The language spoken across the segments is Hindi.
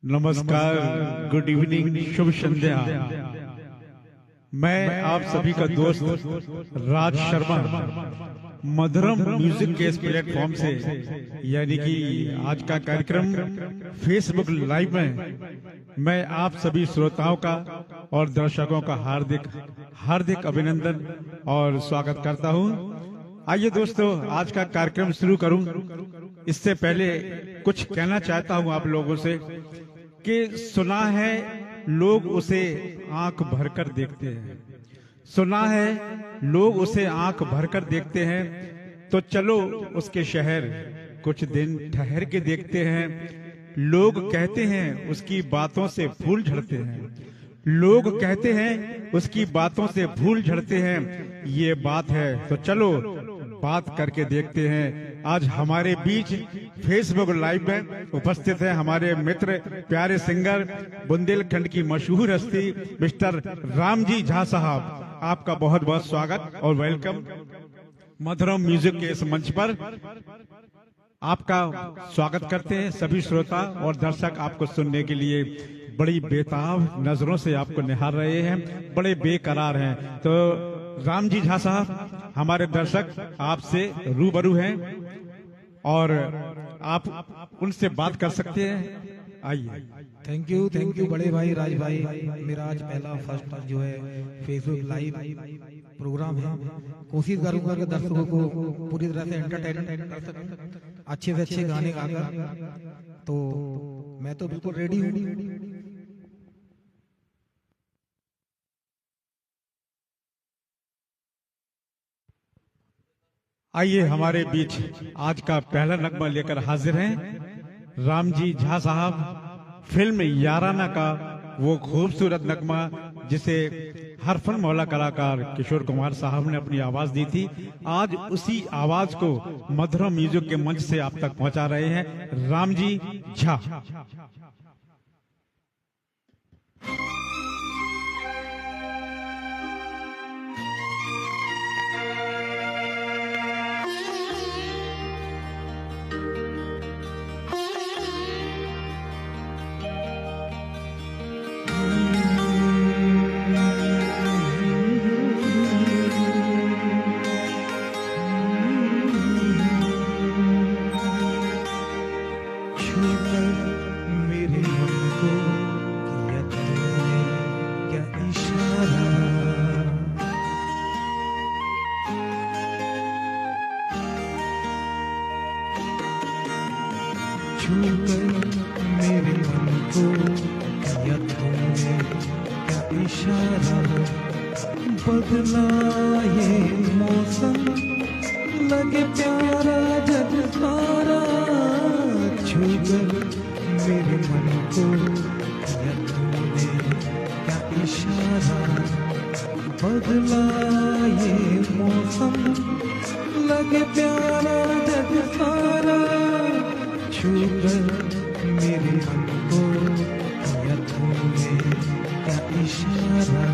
नमस्कार, गुड इवनिंग, शुभ संध्या। मैं आप सभी का दोस्त राज शर्मा मधुरम म्यूजिक के इस प्लेटफॉर्म से, यानी कि आज का कार्यक्रम फेसबुक लाइव में मैं आप सभी श्रोताओं का और दर्शकों का हार्दिक हार्दिक अभिनंदन और स्वागत करता हूं। आइए दोस्तों, आज का कार्यक्रम शुरू करूं इससे पहले कुछ कहना चाहता हूं आप लोगों से कि सुना है लोग उसे आंख भरकर देखते हैं, सुना है लोग उसे आंख भरकर देखते हैं, तो चलो उसके शहर कुछ दिन ठहर के देखते हैं। लोग कहते हैं उसकी बातों से फूल झड़ते हैं, लोग कहते हैं उसकी बातों से फूल झड़ते हैं। ये बात है तो चलो बात करके देखते हैं। आज हमारे बीच फेसबुक लाइव में उपस्थित है हमारे मित्र, प्यारे सिंगर, बुंदेलखंड की मशहूर हस्ती मिस्टर रामजी झा साहब। आपका बहुत बहुत स्वागत और वेलकम मधुरम म्यूजिक के इस मंच पर। आपका स्वागत करते हैं। सभी श्रोता और दर्शक आपको सुनने के लिए बड़ी बेताब नजरों से आपको निहार रहे हैं, बड़े बेकरार हैं। तो रामजी झा साहब, हमारे दर्शक आपसे रूबरू हैं और आप उनसे बात कर सकते हैं। आइए। थैंक यू बड़े भाई राज भाई। मेरा आज पहला फर्स्ट जो है फेसबुक लाइव प्रोग्राम है। कोशिश करूंगा कि दर्शकों को पूरी तरह से एंटरटेन कर सकूं, अच्छे से अच्छे गाने गाकर। तो मैं तो बिल्कुल रेडी हूँ। आइए, हमारे बीच आज का पहला नगमा लेकर हाजिर हैं रामजी झा साहब। फिल्म याराना का वो खूबसूरत नगमा जिसे हर फन मौला कलाकार किशोर कुमार साहब ने अपनी आवाज दी थी, आज उसी आवाज को मधुरम म्यूजिक के मंच से आप तक पहुंचा रहे हैं रामजी झा। बदला ये मौसम, लगे प्यारा जग सारा, छूकर मेरे मन को किया तूने क्या इशारा। बदला ये मौसम, लगे प्यारा जग सारा, छूकर मेरे मन को किया तूने क्या इशारा।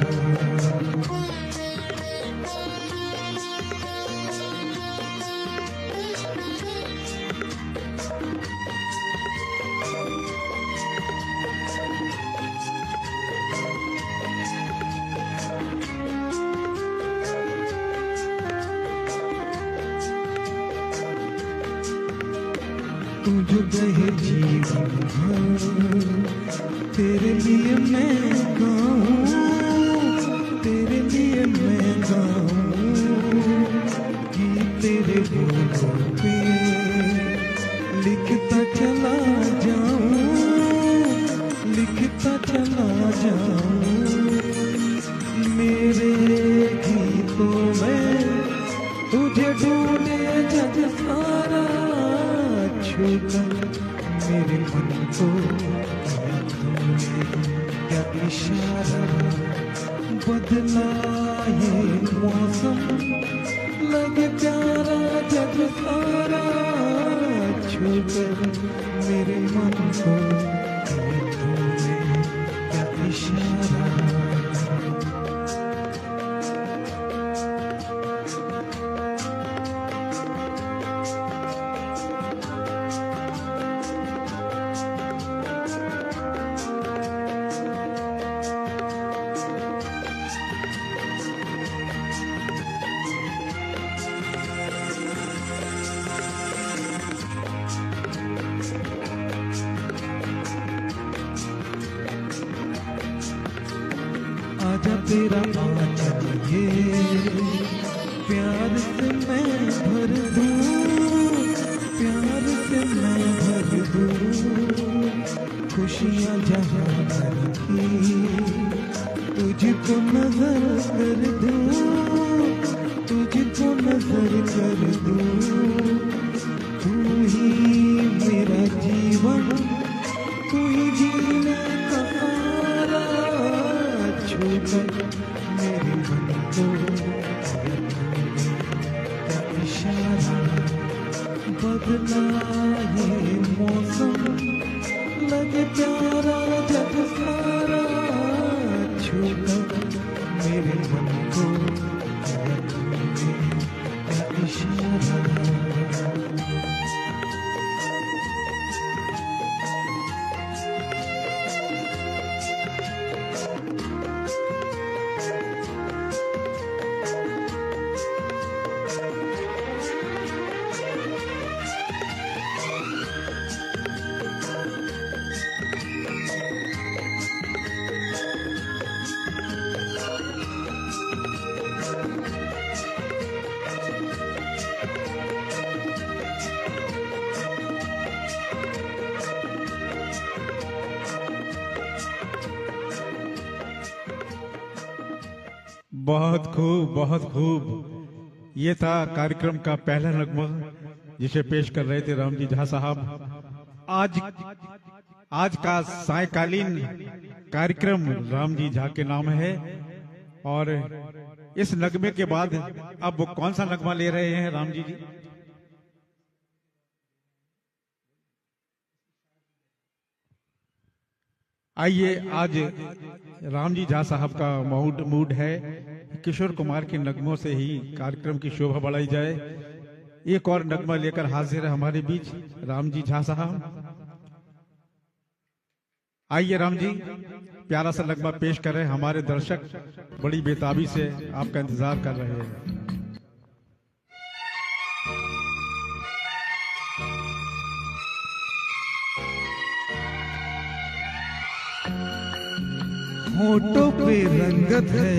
तुझ गए जीवन भर तेरे लिए मैं गाऊं, तेरे लिए मैं गाऊं, कि तेरे बोलों पे लिखता चला जाऊं, लिखता चला जाऊं। मेरे गीतों में तुझे ढूंढे जग सारा, मेरे मन को किया तूने क्या इशारा। बदला ये मौसम, लगे प्यारा जग सारा, छूकर मेरे मन को किया तूने क्या इशारा। कर दूं, तुझको नजर कर दूं। तू ही मेरा जीवन, तू ही जीने का सहारा। छूकर मेरे मन को क्या इशारा, बदला ये मौसम, लगे प्यारा जग सारा। छूकर मेरे मन को क्या इशारा। बहुत खूब, बहुत खूब। ये था कार्यक्रम का पहला नगमा जिसे पेश कर रहे थे रामजी झा साहब। आज का सायकालीन कार्यक्रम रामजी झा के नाम है। और इस नगमे के बाद अब वो कौन सा नगमा ले रहे हैं रामजी जी? आइए, आज रामजी झा साहब का मूड है किशोर कुमार के नगमों से ही कार्यक्रम की शोभा बढ़ाई जाए। एक और नगमा लेकर हाजिर है हमारे बीच रामजी झा साहब। आइए राम जी, प्यारा सा नगमा पेश कर रहे हैं। हमारे दर्शक बड़ी बेताबी से आपका इंतजार कर रहे हैं। होठों पे रंगत है,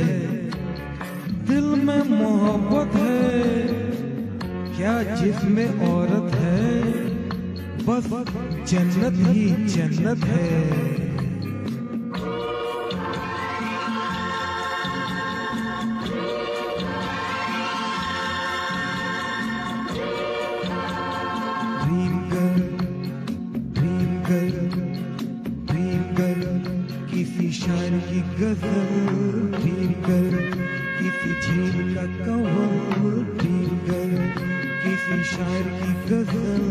दिल में मोहब्बत है, क्या जिसमें औरत है, बस जन्नत ही जन्नत है। किसी शायर की गजल ढील कर, किसी झील का कंवल ढील कर, किसी शायर की गजल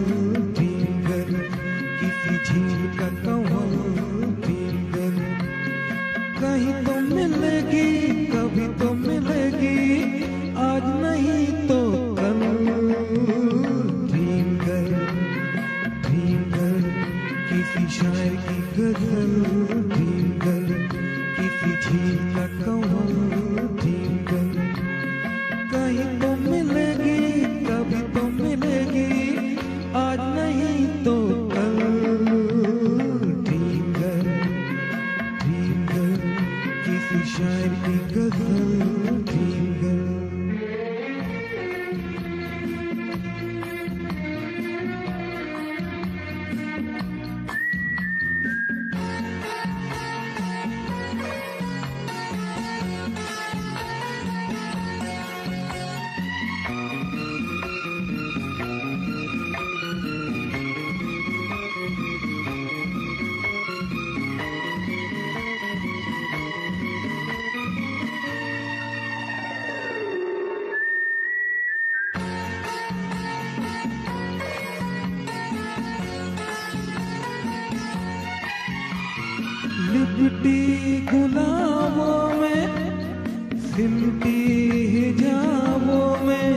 ढील कर, किसी झील का कंवल ढील कर। कहीं तो मिलेगी, कभी तो मिलेगी, आज नहीं तो कल। ढील कर, ढील कर, किसी शायर की गजल ढील कर, किसी झील का कंवल ढील कर। कहीं तो मिलेगी, कभी तो मिलेगी, आज नहीं तो कल। ढील कर, ढील कर, किसी शायर की गजल ढील कर। लिपटी गुलाबों में, सिमटी हिजाबों में,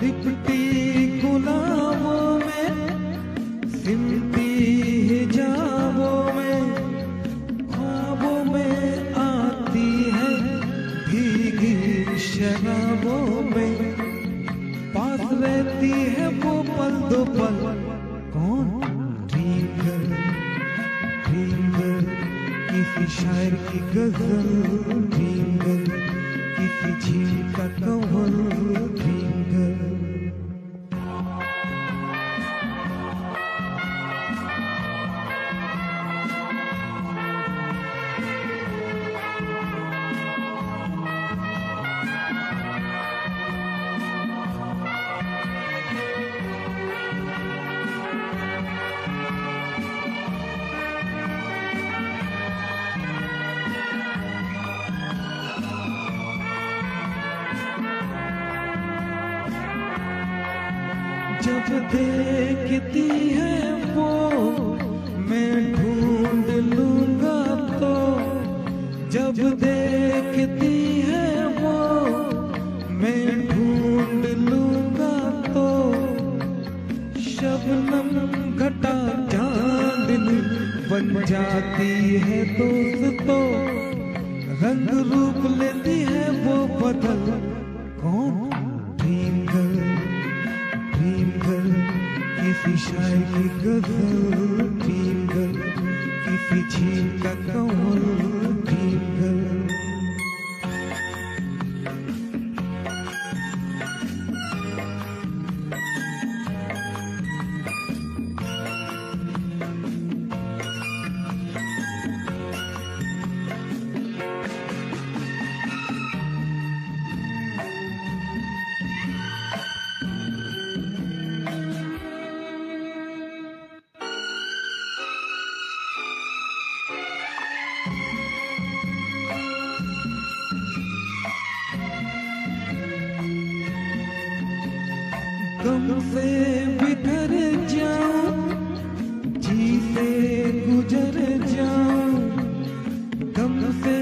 लिपटी गुलाबों में, सिमटी हिजाबों में, ख्वाबों में आती है भीगी शराबों में, पास रहती है वो पल दो पल। कौन? ढील कर, ढील कर, किसी शायर की गजल ढील कर, किसी झील का कंवल ढील कर। जब देखती है वो मैं ढूंढ लूंगा तो, जब देखती है वो मैं ढूंढ लूंगा तो, शबनम घटा चांदनी बन जाती है दोस्तों, रंग रूप लेती है वो बदल। कौन? ड्रीम गर्ल किसी शायर की गजल, ड्रीम गर्ल किसी झील का कमल, ड्रीम गर्ल। गम से बिखर जाऊं, जी से गुजर जाऊं, गम से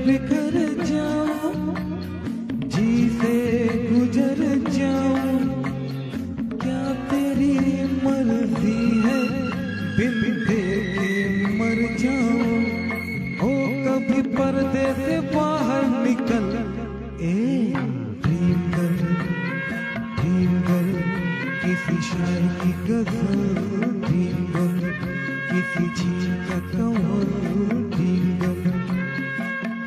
बिखर जाऊं, जी से गुजर जाऊं, क्या तेरी मर्जी है बिन देखे मर जाऊं, हो कभी पर्दे से बाहर निकल। ड्रीम गर्ल किसी शायर की गजल, ड्रीम गर्ल किसी झील का कमल, ड्रीम गर्ल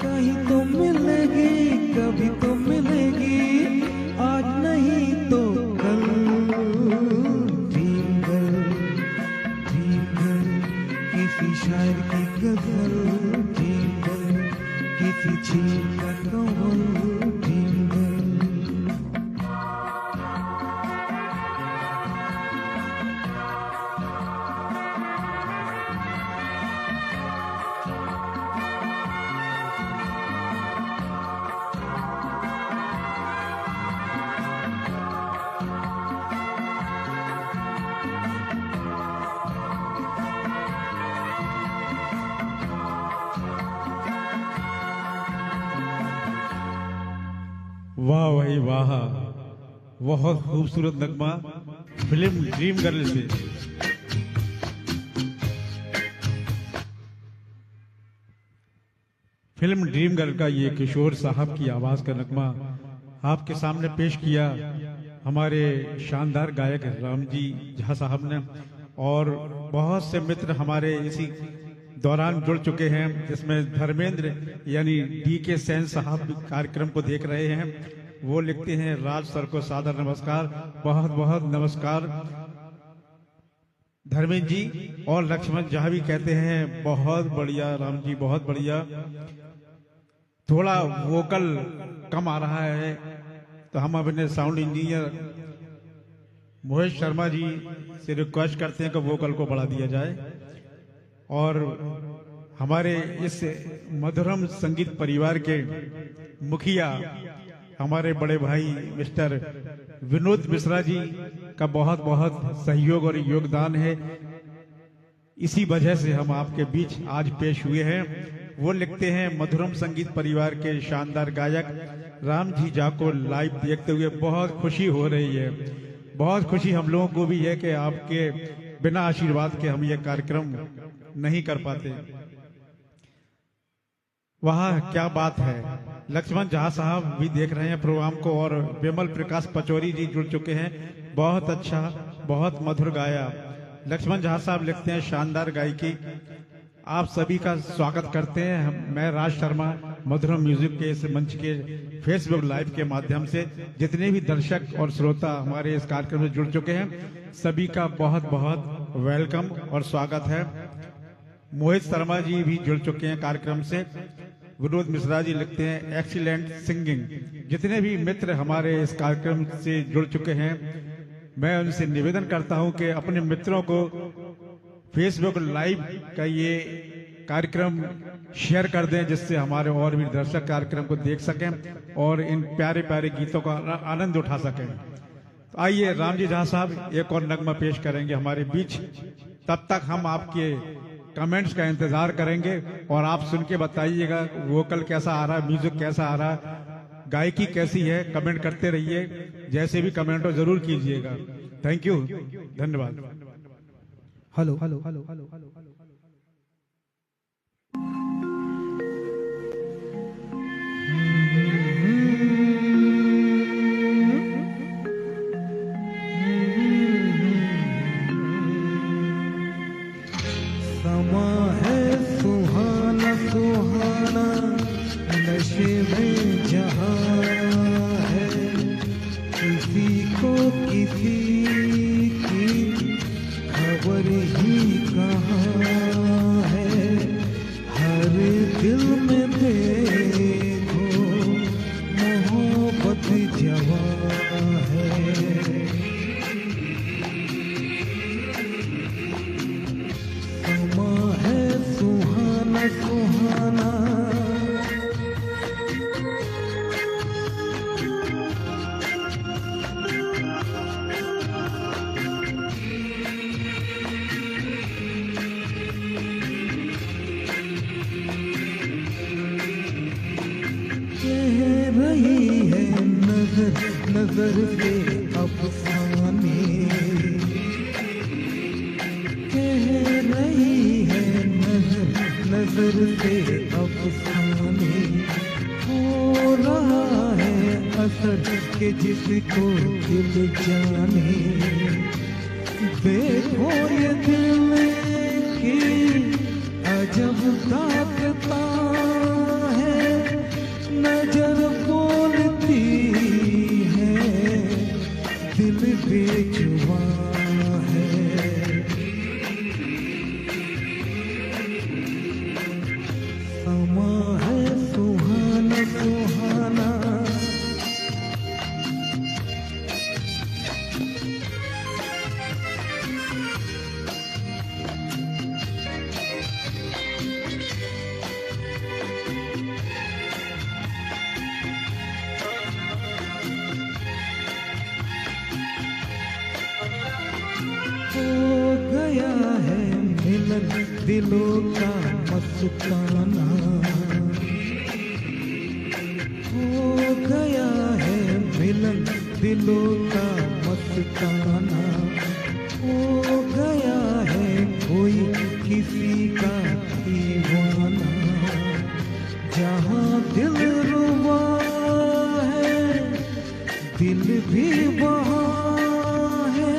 कहीं तो मिलेगी, कभी तो मिलेगी, आज नहीं तो कल। ड्रीम गर्ल किसी शायर की गजल, ड्रीम गर्ल किसी झील का कमल, ड्रीम गर्ल। वाह भाई वाह, बहुत खूबसूरत नगमा फिल्म ड्रीम गर्ल से। फिल्म ड्रीम गर्ल का ये किशोर साहब की आवाज का नगमा आपके सामने पेश किया हमारे शानदार गायक रामजी झा साहब ने, और बहुत से मित्र हमारे इसी दौरान जुड़ चुके हैं, जिसमें धर्मेंद्र यानी DK सेन साहब कार्यक्रम को देख रहे हैं। वो लिखते हैं राज सर को सादर नमस्कार, बहुत बहुत नमस्कार धर्मेंद्र जी। और लक्ष्मण झा भी कहते हैं बहुत बढ़िया राम जी, बहुत बढ़िया। थोड़ा वोकल कम आ रहा है तो हम अपने साउंड इंजीनियर मोहित शर्मा जी से रिक्वेस्ट करते हैं कि वोकल को बढ़ा दिया जाए। और हमारे इस मधुरम संगीत परिवार के मुखिया हमारे बड़े भाई मिस्टर विनोद मिश्रा जी का बहुत बहुत सहयोग और योगदान है, इसी वजह से हम आपके बीच आज पेश हुए हैं। वो लिखते हैं मधुरम संगीत परिवार के शानदार गायक राम जी झा को लाइव देखते हुए बहुत खुशी हो रही है। बहुत खुशी हम लोगों को भी है कि आपके बिना आशीर्वाद के हम ये कार्यक्रम नहीं कर पाते। वाह क्या बात है। लक्ष्मण झा साहब भी देख रहे हैं प्रोग्राम को, और विमल प्रकाश पचौरी जी जुड़ चुके हैं। बहुत अच्छा, बहुत मधुर गाया। लक्ष्मण झा साहब लिखते हैं शानदार गायकी। आप सभी का स्वागत करते हैं। मैं राज शर्मा मधुरम म्यूजिक के इस मंच के फेसबुक लाइव के माध्यम से जितने भी दर्शक और श्रोता हमारे इस कार्यक्रम में जुड़ चुके हैं, सभी का बहुत बहुत वेलकम और स्वागत है। मोहित शर्मा जी भी जुड़ चुके हैं कार्यक्रम से। विनोद मिश्रा जी लिखते हैं एक्सीलेंट सिंगिंग। जितने भी मित्र हमारे इस कार्यक्रम से जुड़ चुके हैं, मैं उनसे निवेदन करता हूं कि अपने मित्रों को फेसबुक लाइव का ये कार्यक्रम शेयर कर दें, जिससे हमारे और भी दर्शक कार्यक्रम को देख सकें और इन प्यारे प्यारे गीतों का आनंद उठा सकें। तो आइए राम जी झा साहब एक और नगमा पेश करेंगे हमारे बीच। तब तक हम आपके कमेंट्स का इंतजार करेंगे और आप सुन के बताइएगा वोकल कैसा आ रहा है, म्यूजिक कैसा आ रहा है, गायकी कैसी है। कमेंट करते रहिए, जैसे भी कमेंट हो जरूर कीजिएगा। थैंक यू, धन्यवाद। हेलो समा है सुहाना सुहाना नशे में जहां है, किसी को किसी की खबर ही कहाँ है। हर दिल में देखो मोहब्बत जवां है। समा है सुहाना सुहाना कह रही है नजर नजर से अफसाने, कह रही है नजर नजर से अफसाने। हो रहा है असर के जिसको दिल जाने। देखो ये दिल की अजब ताकता है, नजर बोलती है दिल बेजुबां है। समा है सुहाना सुहाना हो गया है मिलन दिलों का मस्ताना। हो गया है मिलन दिलों का मस्ताना। हो गया है कोई किसी का दीवाना। जहाँ दिल रुबा है दिल भी वहाँ है,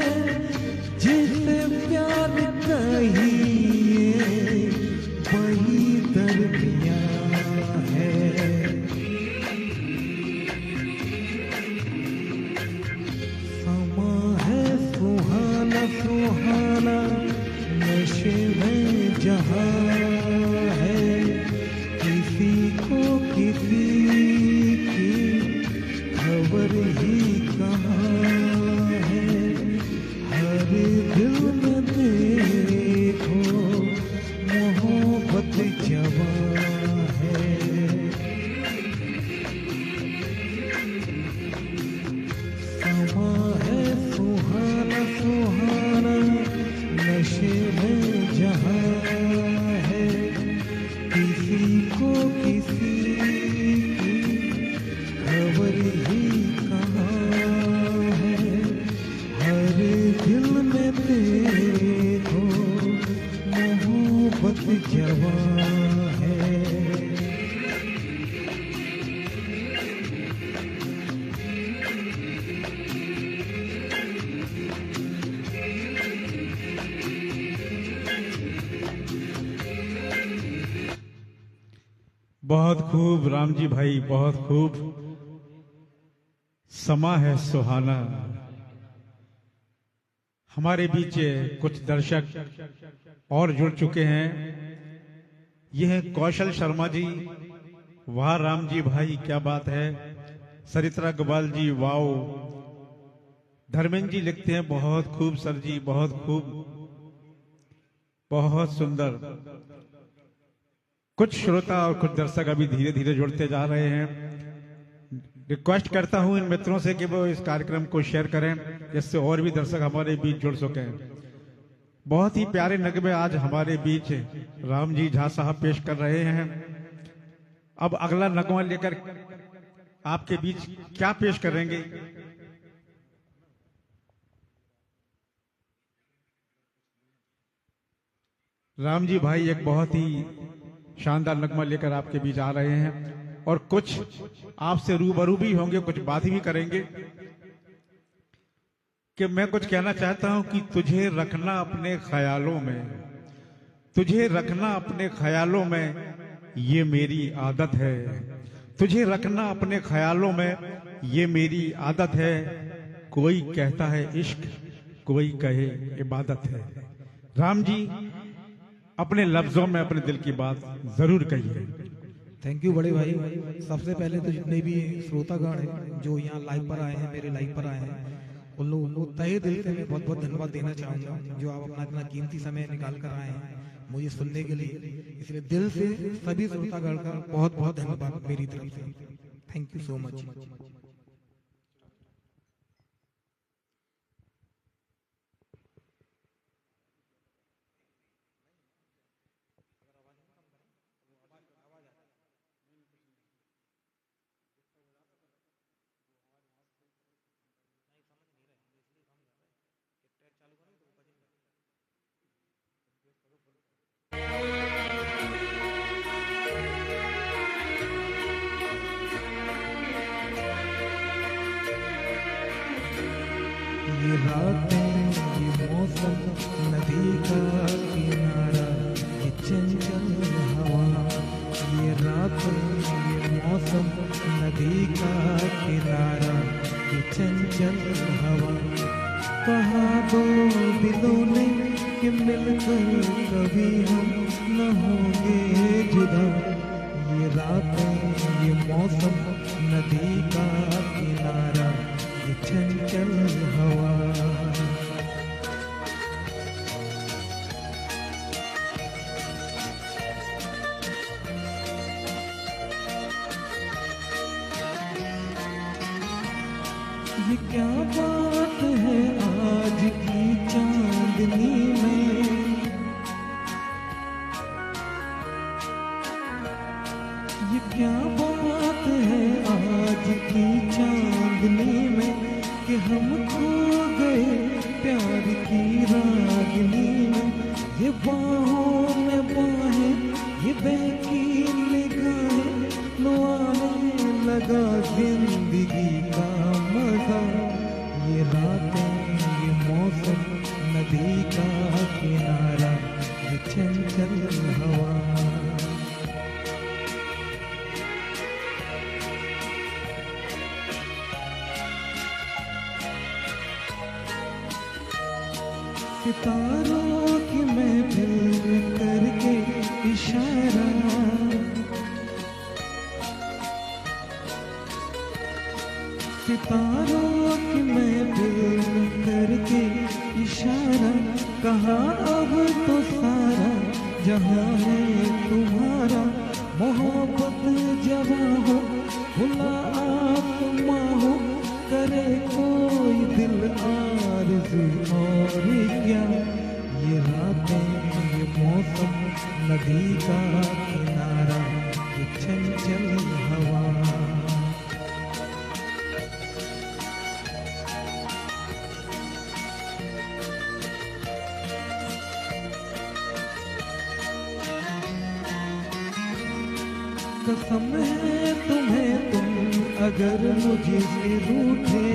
जिसे प्यार कहिए वही दरमियाँ है। समा है सुहाना सुहाना नशे में जहां है, किसी को किसी की खबर ही कहाँ है। हर दिल में देखो मोहब्बत जवां है। समा है सुहाना सुहाना नशे में जहां है, किसी को किसी की खबर ही कहाँ है। हर दिल में देखो मोहब्बत जवां है। बहुत खूब राम जी भाई, बहुत खूब। समा है सुहाना। हमारे बीच कुछ दर्शक और जुड़ चुके हैं। यह है कौशल शर्मा जी। वाह राम जी भाई, क्या बात है। सरित्रा गोपाल जी, वाओ। धर्मेंद्र जी लिखते हैं बहुत खूब सर जी, बहुत खूब, बहुत सुंदर। कुछ श्रोता और कुछ दर्शक अभी धीरे धीरे जुड़ते जा रहे हैं। रिक्वेस्ट करता हूं इन मित्रों से कि वो इस कार्यक्रम को शेयर करें, जिससे और भी दर्शक हमारे बीच जुड़ सकें। बहुत ही प्यारे नगमे आज हमारे बीच राम जी झा साहब पेश कर रहे हैं। अब अगला नगमा लेकर आपके बीच क्या पेश करेंगे? राम जी भाई एक बहुत ही शानदार नगमा लेकर आपके बीच आ रहे हैं और कुछ आपसे रूबरू भी होंगे, कुछ बात भी करेंगे। कि मैं कुछ कहना चाहता हूं कि तुझे रखना अपने ख्यालों में, तुझे रखना अपने ख्यालों में ये मेरी आदत है, तुझे रखना अपने ख्यालों में ये मेरी आदत है। कोई कहता है इश्क, कोई कहे इबादत है। राम जी अपने लफ्जों में अपने दिल की बात जरूर कहिए। थैंक यू बड़े भाई। सबसे पहले तो जितने भी श्रोतागण हैं जो यहाँ लाइव पर आए हैं, मेरे लाइव पर आए हैं, उन लोगों को तहे दिल से मैं बहुत बहुत धन्यवाद देना चाहूंगा, जो आप अपना इतना कीमती समय निकाल कर आए हैं मुझे सुनने के लिए। इसलिए दिल से सभी श्रोतागण का बहुत बहुत धन्यवाद मेरी तरफ से। Thank you so much. ये रातें, ये मौसम, नदी का किनारा, ये चंचल हवा। ये रातें, ये मौसम, नदी का किनारा, ये चंचल हवा। कहा दो दिलों ने कि मिलकर कभी हम न होंगे जुदा। ये रातें, ये मौसम, नदी का किनारा, ये चंचल हवा। ये क्या बात है आज की चांदनी में, ये क्या बात है आज की चांदनी में कि हम खो गए प्यार की रागनी में। ये बाहों में बाहें, ये बहकी निगाहें, लो आने लगा जिंदगी का मजा। ये रातें, ये मौसम, नदी का किनारा, ये चंचल हवा। सितारों की महफिल करके इशारा, सितारों की महफिल करके इशारा। कहा अब तो सारा जहां है तुम्हारा। मोहब्बत जवां हो, खुला आसमां हो, करे कोई दिल आरज़ू और क्या। ये रातें, ये मौसम, नदी का किनारा, ये चंचल हवा। कसम है तुम्हें तुम अगर मुझे रूठे,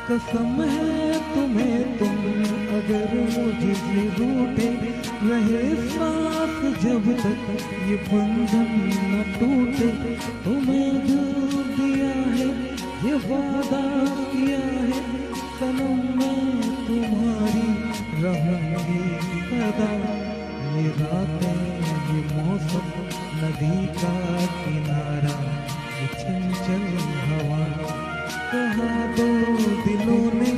कसम है तुम्हें तुम अगर मुझे रूठे। रहे साथ जब तक ये बंधन न टूटे। तुम्हें दिल दिया है, ये वादा किया है, सनम मैं तुम्हारी रहूंगी सदा। ये रातें, ये मौसम, नदी का किनारा, ये चंचल हवा। कहा दो दिलों ने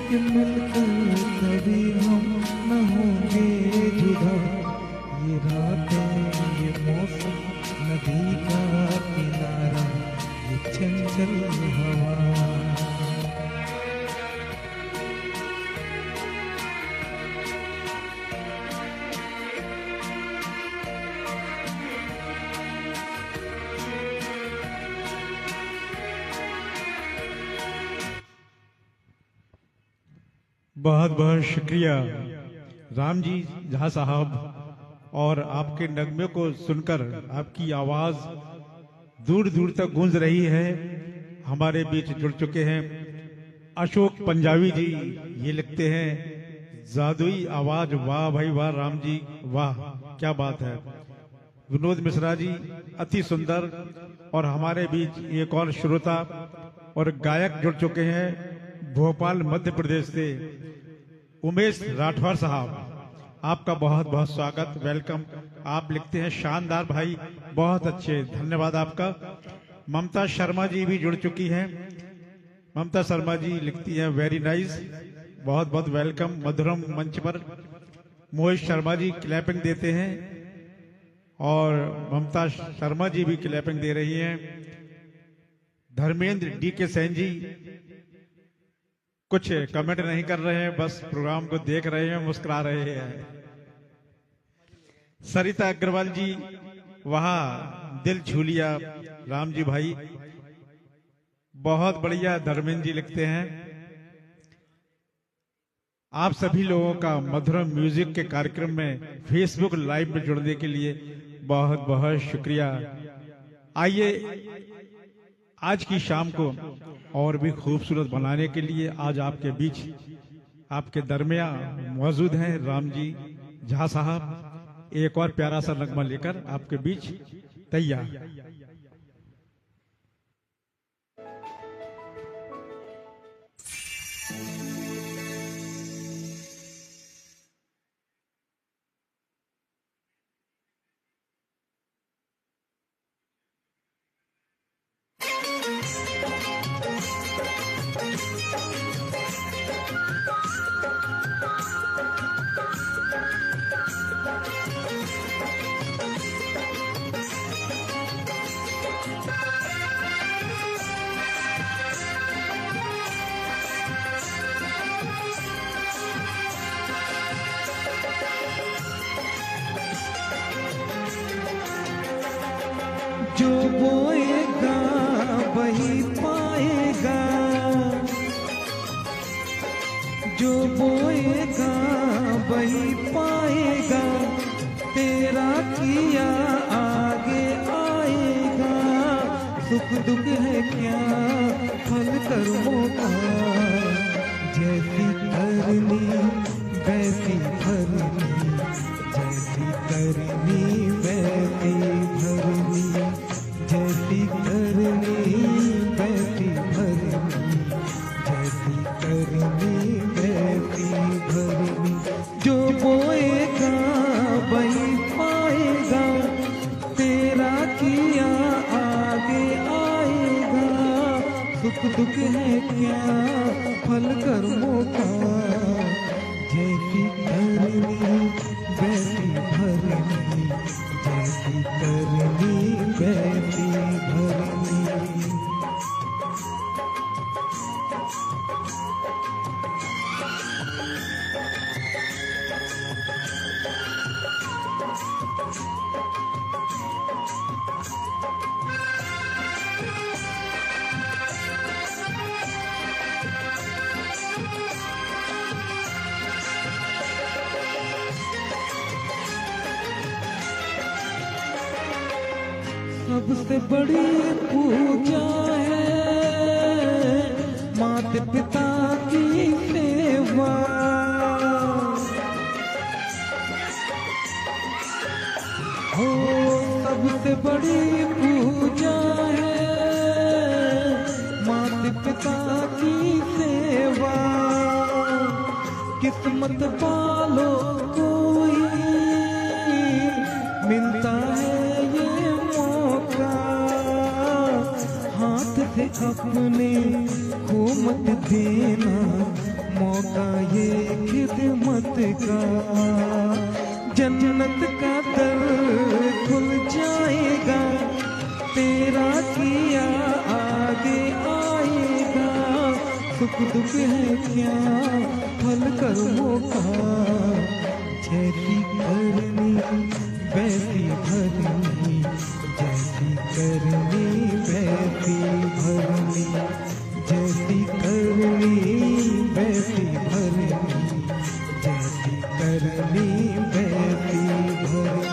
कि मिलकर कभी हम न होंगे जुदा। ये रातें, ये ये मौसम नदी का किनारा ये चंचल हवा। बहुत बहुत शुक्रिया राम जी झा साहब। और आपके नगमे को सुनकर आपकी आवाज दूर दूर तक गूंज रही है। हमारे बीच जुड़ चुके हैं अशोक पंजाबी जी। ये लिखते हैं जादुई आवाज, वाह भाई वाह राम जी वाह, क्या बात है। विनोद मिश्रा जी अति सुंदर। और हमारे बीच एक और श्रोता और गायक जुड़ चुके हैं भोपाल मध्य प्रदेश से, उमेश राठौर साहब। आपका बहुत बहुत स्वागत, वेलकम। आप लिखते हैं शानदार भाई, बहुत अच्छे, धन्यवाद आपका। ममता शर्मा जी भी जुड़ चुकी हैं। ममता शर्मा जी लिखती हैं वेरी नाइस, बहुत बहुत वेलकम मधुरम मंच पर। मोहित शर्मा जी क्लैपिंग देते हैं और ममता शर्मा जी भी क्लैपिंग दे रही हैं। धर्मेंद्र डी के सैन जी कुछ कमेंट नहीं कर रहे हैं, बस प्रोग्राम को देख रहे हैं, मुस्कुरा रहे हैं। सरिता अग्रवाल जी वहां दिल छू लिया राम जी भाई, बहुत बढ़िया। धर्मेंद्र जी लिखते हैं आप सभी लोगों का मधुरम म्यूजिक के कार्यक्रम में फेसबुक लाइव में जुड़ने के लिए बहुत बहुत शुक्रिया। आइए आज की शाम को और भी खूबसूरत बनाने के लिए आज आपके बीच, आपके दरमियान मौजूद हैं राम जी झा साहब। एक और प्यारा सा नगमा लेकर आपके बीच तैयार। जो बोएगा वही पाएगा, जो बोएगा वही पाएगा, तेरा किया आगे आएगा। सुख दुख है क्या फल कर्मों का, जैसी करनी वैसी भरनी, जैसी करनी वैसी भरनी, जैसी करनी वैसी भरनी, जैसी करनी वैसी भरनी। जो बोएगा वही पाएगा, तेरा किया आगे आएगा। सुख दुख है क्या फल कर्मों का, जैसी करनी वैसी भरनी, जैसी करनी वैसी भरनी। सबसे बड़ी पूजा है माता पिता की सेवा। हो सबसे बड़ी पूजा है माता पिता की सेवा। किस्मत वालों को ही मिलता है ये मौका, हाथ से अपने को मत देना मौका ये खिदमत का। जन्नत का दर खुल सुख दुख है क्या फल कर्मों का, जैसी करनी वैसी भरनी, जैसी करनी वैसी भरनी, जैसी करनी वैसी भरनी, जैसी करनी वैसी भरनी।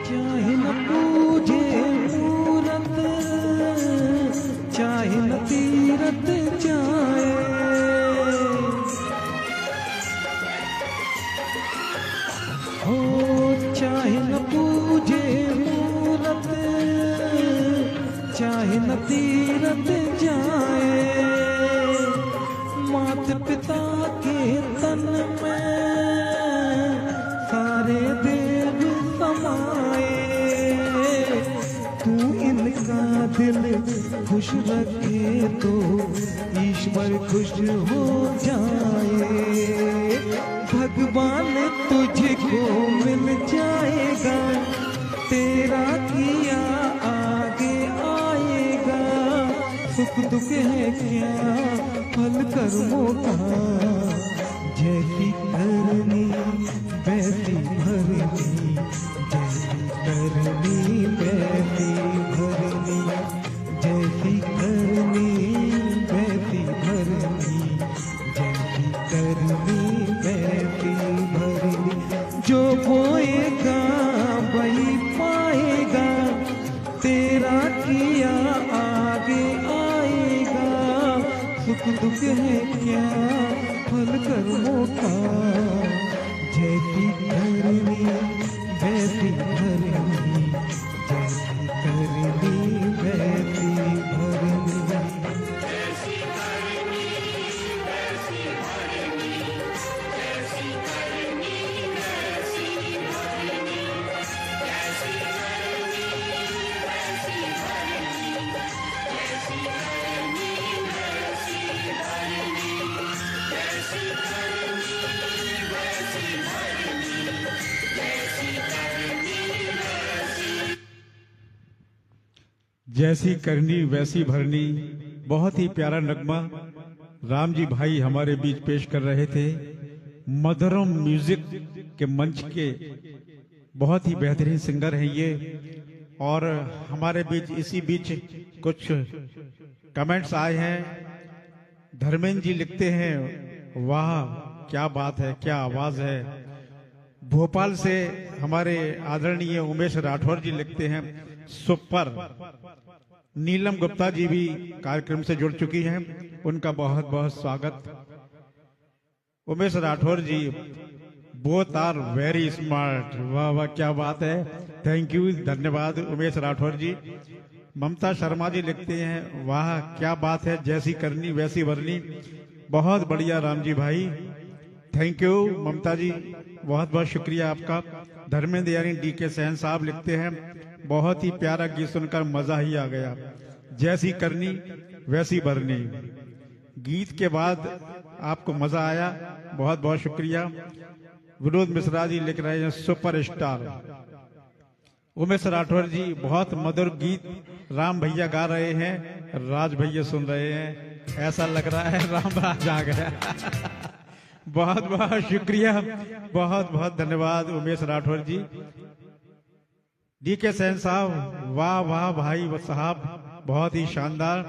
चाहे न पूजे मूरत, चाहे न तीरथ जाए, हो चाहे न पूजे मूरत, चाहे न तीरथ जाए, मात पिता के तन में सारे देव समाए, तू इनका दिल खुश रखे तो ईश्वर खुश हो जाए, भगवान तुझको मिल जाएगा, तेरा किया आगे आएगा, सुख दुख है क्या फल कर्मों का, जैसी करनी वैसी भरनी, जैसी करनी वैसी भरनी, जैसी करनी वैसी भरनी, जैसी करनी वैसी भरनी। जो बोएगा वही पाएगा, तेरा किया आगे आएगा, सुख दुख है क्या फल कर्मों का, जैसी करनी वैसी भरनी, जैसी करनी वैसी भरनी। जैसी करनी वैसी भरनी, बहुत ही प्यारा नगमा राम जी भाई हमारे बीच पेश कर रहे थे। मधुरम म्यूजिक के मंच के बहुत ही बेहतरीन सिंगर हैं ये, और हमारे बीच इसी बीच कुछ कमेंट्स आए हैं। धर्मेंद्र जी लिखते हैं, वाह क्या बात है, क्या आवाज है। भोपाल से हमारे आदरणीय उमेश राठौर जी लिखते हैं, सुपर। नीलम गुप्ता जी भी कार्यक्रम से जुड़ चुकी हैं, उनका बहुत बहुत स्वागत। उमेश राठौर जी, बोथ आर वेरी स्मार्ट। वाह वाह क्या बात है, थैंक यू, धन्यवाद उमेश राठौर जी। ममता शर्मा जी लिखते हैं, वाह क्या बात है, जैसी करनी वैसी भरनी। बहुत बढ़िया राम जी भाई, थैंक यू ममता जी, बहुत बहुत शुक्रिया आपका। धर्मेंद्र यानी डी के सहन साहब लिखते हैं, बहुत ही प्यारा गीत सुनकर मजा ही आ गया, जैसी करनी वैसी भरनी। गीत के बाद आपको मजा आया, बहुत बहुत शुक्रिया। विनोद मिश्रा जी लिख रहे हैं, सुपर स्टार। उमेश राठौर जी, बहुत मधुर गीत राम भैया गा रहे हैं, राज भैया सुन रहे हैं, ऐसा लग रहा है राम राज आ गया। बहुत बहुत शुक्रिया, बहुत बहुत धन्यवाद उमेश राठौर जी। डी के सेन साहब, वाह वाह भाई वो साहब, बहुत ही शानदार।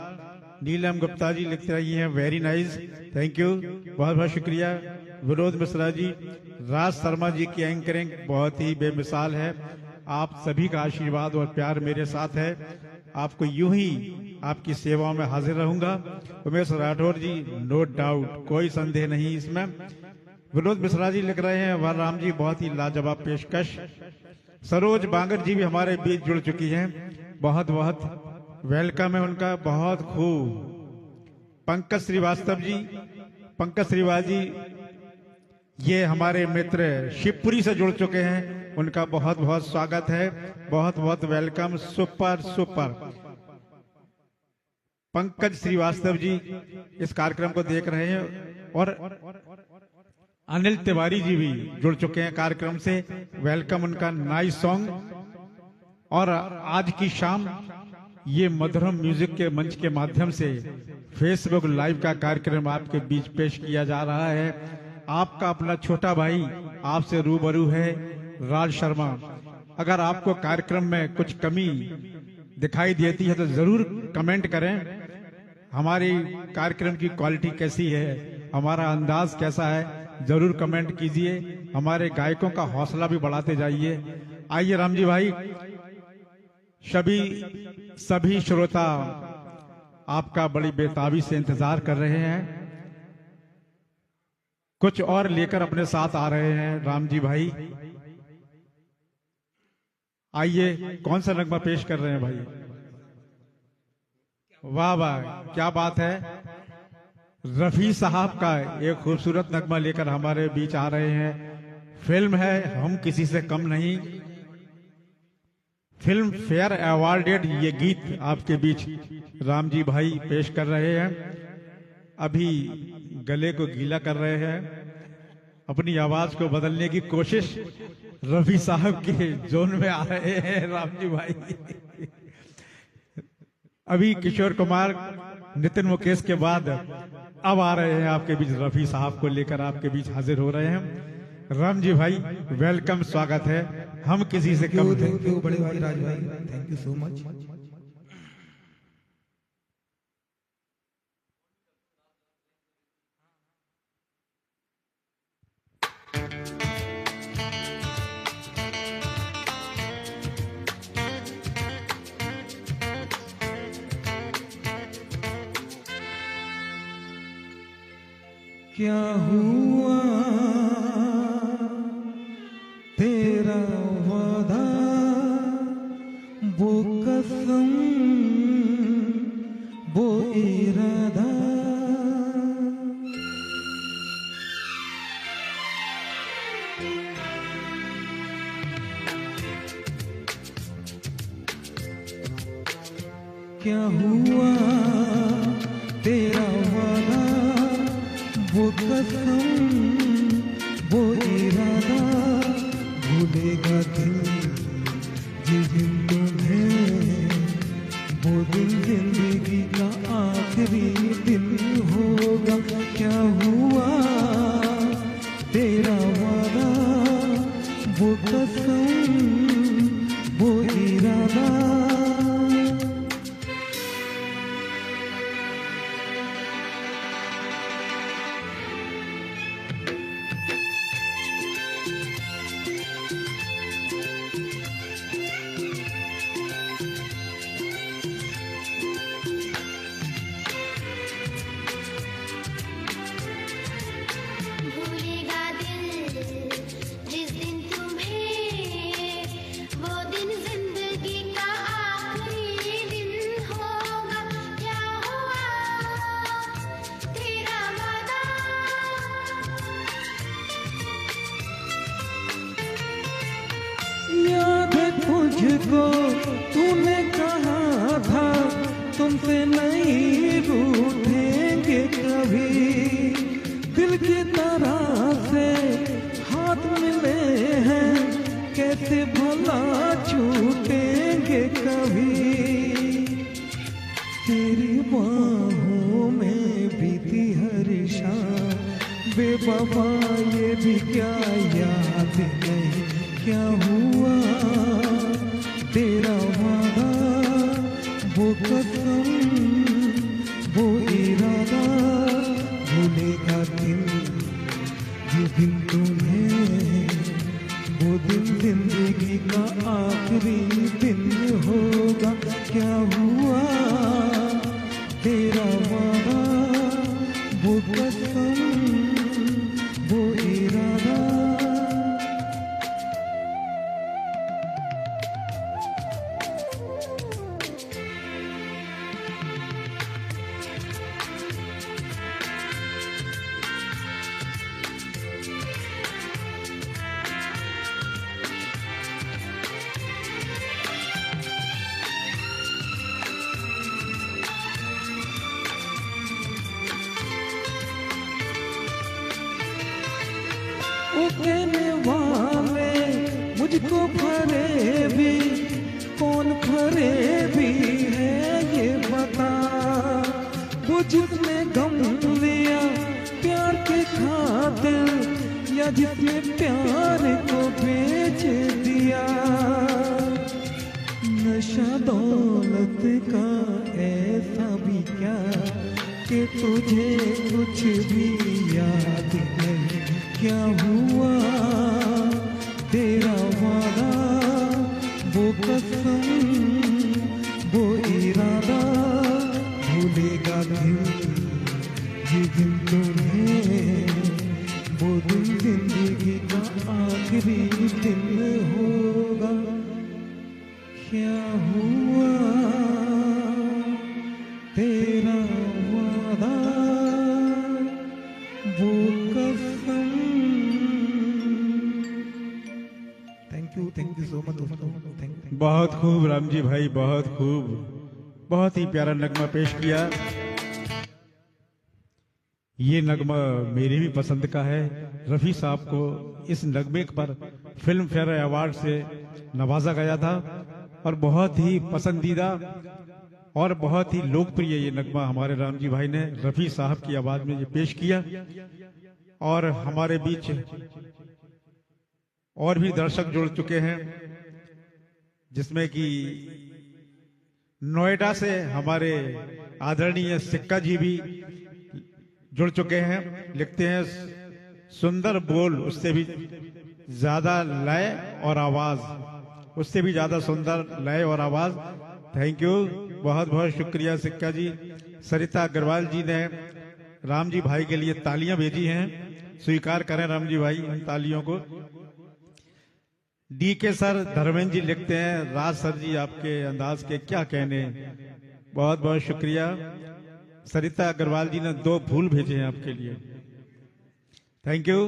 नीलम गुप्ता जी लिख रही हैं, वेरी नाइस, थैंक यू, बहुत बहुत शुक्रिया। विनोद मिश्रा जी, राज शर्मा जी की एंकरिंग बहुत ही बेमिसाल है। आप सभी का आशीर्वाद और प्यार मेरे साथ है, आपको यूं ही आपकी सेवा में हाजिर रहूंगा। उमेश राठौर जी, नो डाउट, कोई संदेह नहीं इसमें। विनोद मिश्रा जी लिख रहे हैं, वाह राम जी बहुत ही लाजवाब पेशकश। सरोज बांगर जी भी हमारे बीच जुड़ चुकी हैं, बहुत बहुत वेलकम है उनका, बहुत खूब। पंकज श्रीवास्तव जी, पंकज श्रीवास्तव जी, ये हमारे मित्र शिवपुरी से जुड़ चुके हैं, उनका बहुत बहुत स्वागत है, बहुत बहुत welcome. Super super. Pankaj Srivastava ji इस कार्यक्रम को देख रहे हैं और अनिल तिवारी जी भी जुड़ चुके हैं कार्यक्रम से, वेलकम उनका। Nice song. और आज की शाम ये मधुरम म्यूजिक के मंच के माध्यम से फेसबुक लाइव का कार्यक्रम आपके बीच पेश किया जा रहा है। आपका अपना छोटा भाई आपसे रूबरू है, राज शर्मा। अगर आपको कार्यक्रम में कुछ कमी दिखाई देती है तो जरूर कमेंट करें। हमारी कार्यक्रम की क्वालिटी कैसी है, हमारा अंदाज कैसा है, जरूर कमेंट कीजिए। हमारे गायकों का हौसला भी बढ़ाते जाइए। आइए राम जी भाई, सभी श्रोता आपका बड़ी बेताबी से इंतजार कर रहे हैं। कुछ और लेकर अपने साथ आ रहे हैं राम जी भाई। आइए, कौन सा नगमा पेश कर रहे हैं भाई? वाह वाह, क्या बात है। रफी साहब का एक खूबसूरत नगमा लेकर हमारे बीच आ रहे हैं। फिल्म है हम किसी से कम नहीं, फिल्म फेयर अवार्डेड ये गीत आपके बीच राम जी भाई पेश कर रहे हैं। अभी गले को गीला कर रहे हैं, अपनी आवाज को बदलने की कोशिश रफी साहब के जोन में आ रहे हैं राम जी भाई। अभी किशोर कुमार, नितिन मुकेश के बाद अब आ रहे हैं आपके बीच रफी साहब को लेकर आपके बीच हाजिर हो रहे हैं। राम जी भाई वेलकम, स्वागत है। हम किसी से कम थे। थैंक यू बड़े भाई राज भाई, थैंक यू सो मच। क्या हुआ तेरा वादा, वो कसम, वो इरादा, क्या हुआ तेरा वादा, वो कसम, वो इरादा, भूलेगा दिल जिस दिन तुम्हें, वो दिन जिंदगी का आखिरी दिन होगा। क्या हुआ तेरा वादा, वो कसम, वो इरादा, भूलेगा दिल जिस दिन तुम्हें, वो दिन जिंदगी का आखिरी दिन होगा। क्या हुआ तेरा वादा, याद है तुझको तूने कहा था तुमसे नहीं रूठेंगे कभी, दिल की तरह से हाथ मिले हैं कैसे भला छूटेंगे कभी। तेरी बाहों में बीती हर शाम, बेवफा ये भी क्या याद नहीं। क्या हुआ तेरा वादा, वो कसम, वो इरादा, भूलेगा दिल जिस दिन तुम्हें, वो दिन जिंदगी का आखिरी दिन होगा। क्या हुआ तेरा वादा, वो कसम, वो इरादा, ओ कहने वाले मुझको फरे भी कौन फरे भी है ये बता। वो जिसने गम लिया प्यार के खातिर या जिसने प्यार को बेच दिया। नशा दौलत का ऐसा भी क्या कि तुझे कुछ भी याद नहीं। क्या हुआ तेरा वादा, वो कसम, वो इरादा, भूलेगा दिल ये दिन तुम्हें। वो दिन जिंदगी का आखिरी दिन होगा। क्या हुआ तेरा वादा, वो कसम। थैंक यू सो मच दोस्तों। थैंक बहुत खूब राम जी भाई, बहुत खूब, बहुत ही प्यारा नगमा पेश किया। ये नगमा मेरी भी पसंद का है। रफी साहब को इस नगमे पर फिल्म फेयर अवार्ड से नवाजा गया था और बहुत ही पसंदीदा और बहुत ही लोकप्रिय ये नगमा हमारे राम जी भाई ने रफी साहब की आवाज में ये पेश किया। और हमारे बीच और भी दर्शक जुड़ चुके हैं, जिसमें कि नोएडा से हमारे आदरणीय सिक्का जी भी जुड़ चुके हैं। लिखते हैं सुंदर बोल, उससे भी ज्यादा लय और आवाज, उससे भी ज्यादा सुंदर लय और आवाज। थैंक यू, बहुत बहुत शुक्रिया सिक्का जी। सरिता अग्रवाल जी ने राम जी भाई के लिए तालियां भेजी हैं, स्वीकार करें राम जी भाई इन तालियों को। डी के सर धर्मेंद्र जी लिखते हैं राज सर जी आपके अंदाज के क्या कहने, बहुत बहुत शुक्रिया। सरिता अग्रवाल जी ने 2 फूल भेजे हैं आपके लिए, थैंक यू।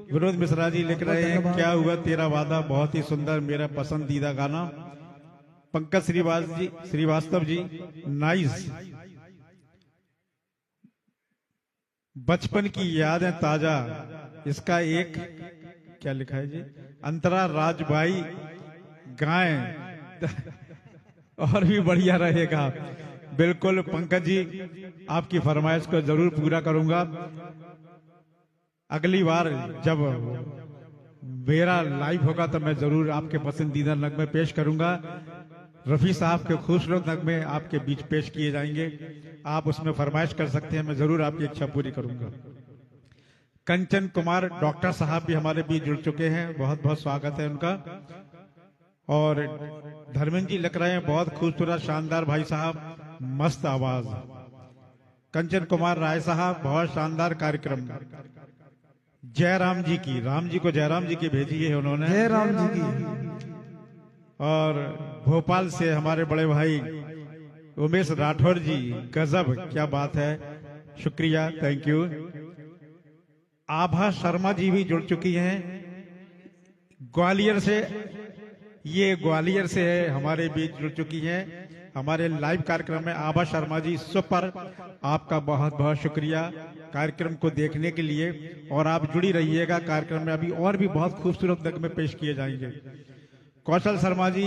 विनोद मिश्रा जी लिख रहे हैं क्या हुआ तेरा वादा, बहुत ही सुंदर, मेरा पसंदीदा गाना। पंकज श्रीवास्तव जी नाइस। बचपन की यादें ताजा, इसका एक क्या लिखा है जी, अंतरा राज भाई गाएं और भी बढ़िया रहेगा। बिल्कुल पंकज जी, आपकी फरमाइश को जरूर पूरा करूंगा। अगली बार जब मेरा लाइव होगा तो मैं जरूर आपके पसंदीदा नगमे पेश करूंगा। रफी साहब के खूबसूरत नगमे आपके बीच पेश किए जाएंगे, आप उसमें फरमाइश कर सकते हैं, मैं जरूर आपकी इच्छा पूरी करूंगा। कंचन कुमार डॉक्टर साहब भी हमारे बीच जुड़ चुके हैं, बहुत बहुत स्वागत है उनका। और धर्मेंद्र जी लिख रहे हैं बहुत खूबसूरत शानदार भाई साहब, मस्त आवाज। कंचन कुमार राय साहब बहुत शानदार कार्यक्रम। जयराम जी की, राम जी को जयराम जी की भेजी है उन्होंने, जयराम जी की। और भोपाल से हमारे बड़े भाई उमेश राठौर जी, गजब, क्या बात है, शुक्रिया, थैंक यू। आभा शर्मा जी भी जुड़ चुकी हैं ग्वालियर से, ये ग्वालियर से है, हमारे बीच जुड़ चुकी हैं हमारे लाइव कार्यक्रम में। आभा शर्मा जी सुपर, आपका बहुत बहुत शुक्रिया कार्यक्रम को देखने के लिए, और आप जुड़ी रहिएगा कार्यक्रम में, अभी और भी बहुत खूबसूरत नगमे पेश किए जाएंगे। कौशल शर्मा जी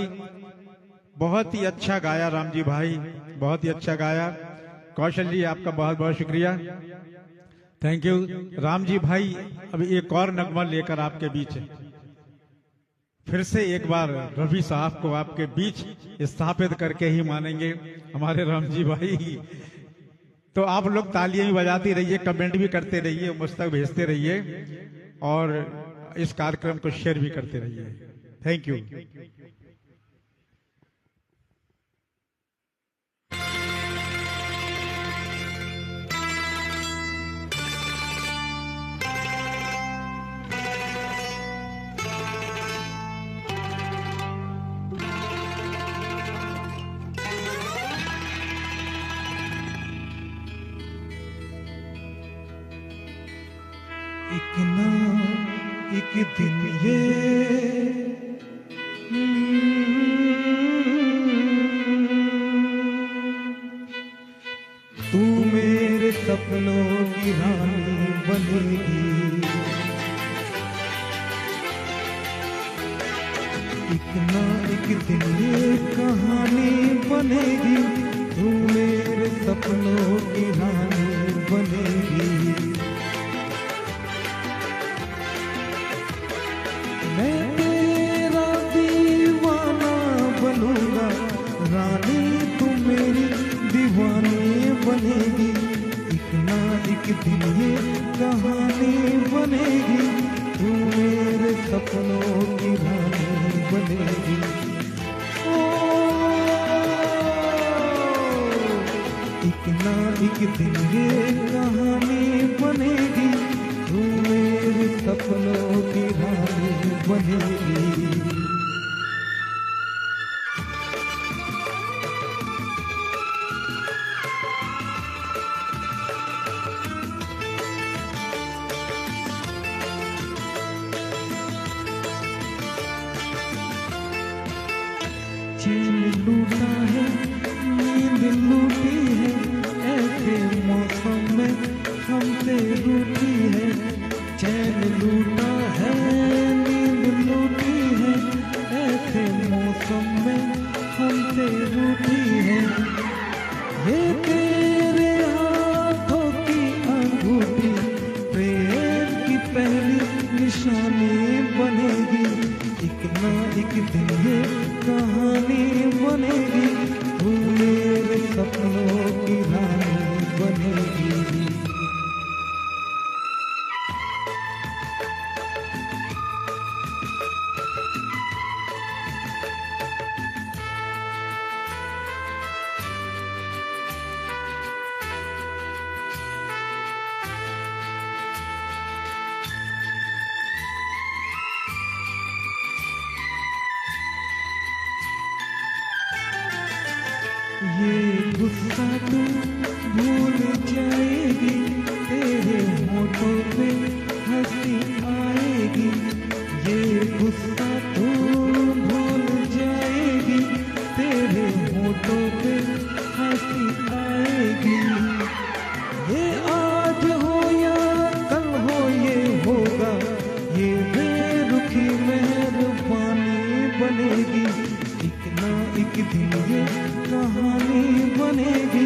बहुत ही अच्छा गाया राम जी भाई, बहुत ही अच्छा गाया। कौशल जी आपका बहुत बहुत शुक्रिया, थैंक यू। राम जी भाई अभी एक और नगमा लेकर आपके बीच फिर से एक बार रफी साहब को आपके बीच स्थापित करके ही मानेंगे हमारे राम जी भाई। तो आप लोग तालियां भी बजाते रहिए, कमेंट भी करते रहिए, मुझ तक भेजते रहिए और इस कार्यक्रम को शेयर भी करते रहिए, थैंक यू। एक ना एक दिन ये तू मेरे सपनों की रानी बनेगी। एक ना एक दिन ये कहानी बनेगी, तू मेरे सपनों की रानी बनेगी। मैं तेरा दीवाना बनूंगा, रानी तू मेरी दीवानी बनेगी। एक ना एक दिन ये कहानी बनेगी, तू मेरे सपनों की रानी बनेगी। ओ, एक ना एक दिन ये कहानी बनेगी, तू मेरे सपनों की रानी बनेगी। चैन लूटा है, नींद लूटी है, ऐसे मौसम में हमसे रूठी है। चैन लूटा है, नींद लूटी है, ऐसे मौसम में हमसे रूठी है। ये तेरे हाथों की अंगूठी प्रेम की पहली निशानी बनेगी। एक ना एक दिन ये कहानी बनेगी, तू मेरे सपनों की रानी बनेगी। ये गुस्सा तू भूल जाएगी, तेरे होठों पे हंसी आएगी। ये गुस्सा तू भूल जाएगी, तेरे होठों पे हंसी आएगी। ये आज हो या कल हो ये होगा, ये बेरुखी मेहरबानी बनेगी। एक ना एक दिन ये कहानी बनेगी,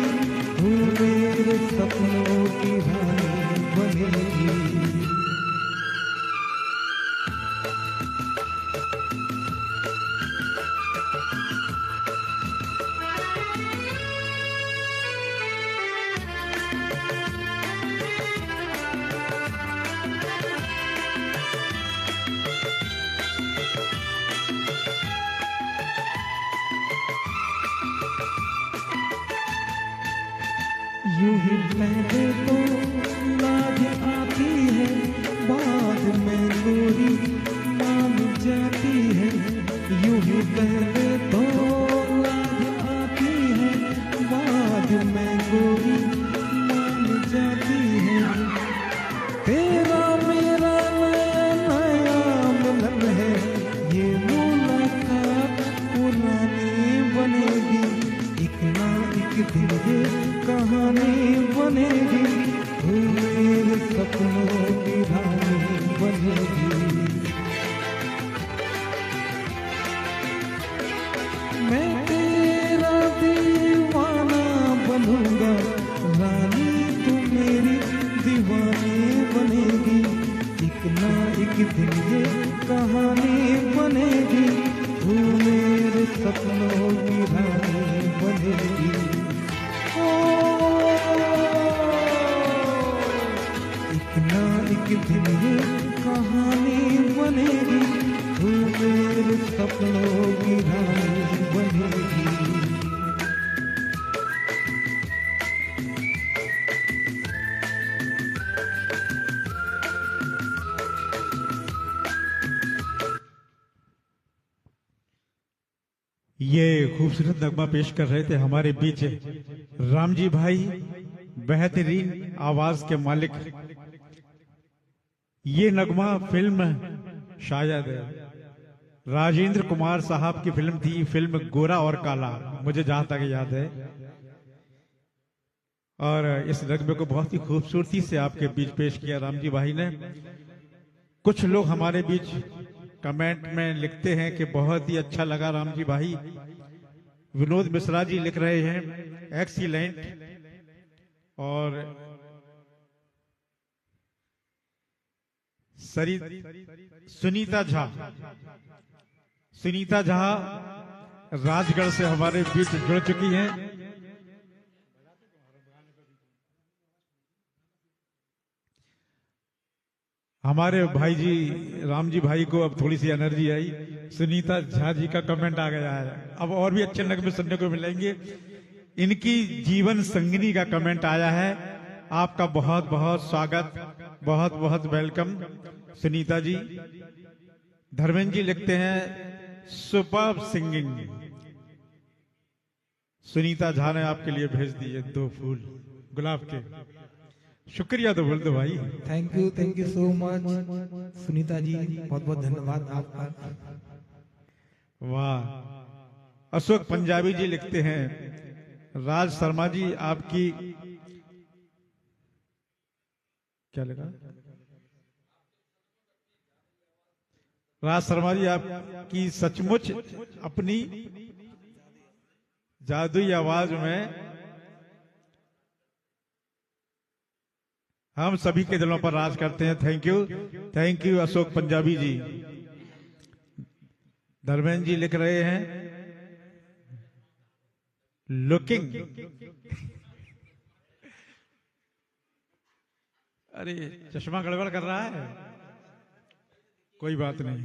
तू मेरे सपनों की रानी बनेगी। यूं ही पहले तो लाज आती है, बाद में गोरी मान जाती है। यूं ही पहले तो लाज आती है, बाद में गोरी मान जाती है। तेरा मेरा नया नया मिलन है, ये मुलाकात पुरानी बनेगी। एक ना एक दिन ये कहानी बनेगी, तू मेरे सपनों की रानी बनेगी। मैं तेरा दीवाना बनूंगा, रानी तू मेरी दीवानी बनेगी। एक ना एक दिन ये कहानी बनेगी, तू मेरे सपनों की रानी बनेगी। एक ना एक दिन ये कहानी बनेगी, तू मेरे सपनों की रानी बनेगी। ये खूबसूरत नगमा पेश कर रहे थे हमारे बीच राम जी भाई, बेहतरीन आवाज के मालिक। ये नगमा फिल्म शायद राजेंद्र कुमार साहब की फिल्म थी, फिल्म गोरा और काला, मुझे जहां तक याद है। और इस नगमे को बहुत ही खूबसूरती से आपके बीच पेश किया राम जी भाई ने। कुछ लोग हमारे बीच कमेंट में लिखते हैं कि बहुत ही अच्छा लगा राम जी भाई। विनोद मिश्रा जी लिख रहे हैं एक्सीलेंट। और सुनीता झा राजगढ़ से हमारे बीच जुड़ चुकी हैं। हमारे भाई जी राम जी भाई को अब थोड़ी सी एनर्जी आई। सुनीता झा जी का कमेंट आ गया है। अब और भी अच्छे नगमे सुनने को मिलेंगे। इनकी जीवन संगिनी का कमेंट आया है। आपका बहुत बहुत स्वागत, बहुत बहुत वेलकम सुनीता जी। धर्मेंद्र जी लिखते हैं सुपर्ब सिंगिंग। सुनीता झा ने आपके लिए भेज दिए 2 फूल गुलाब के। शुक्रिया तो बोल दो भाई। Thank you so much Sunita ji, बहुत बहुत धन्यवाद आपका। वाह। अशोक पंजाबी जी लिखते हैं राज शर्मा जी आपकी क्या लगा? राज शर्मा जी आपकी सचमुच अपनी जादुई आवाज में हम सभी के दिलों पर राज करते हैं। थैंक यू अशोक पंजाबी जी। धर्मेंद्र जी लिख रहे हैं लुकिंग। अरे चश्मा गड़बड़ कर रहा है, कोई बात नहीं।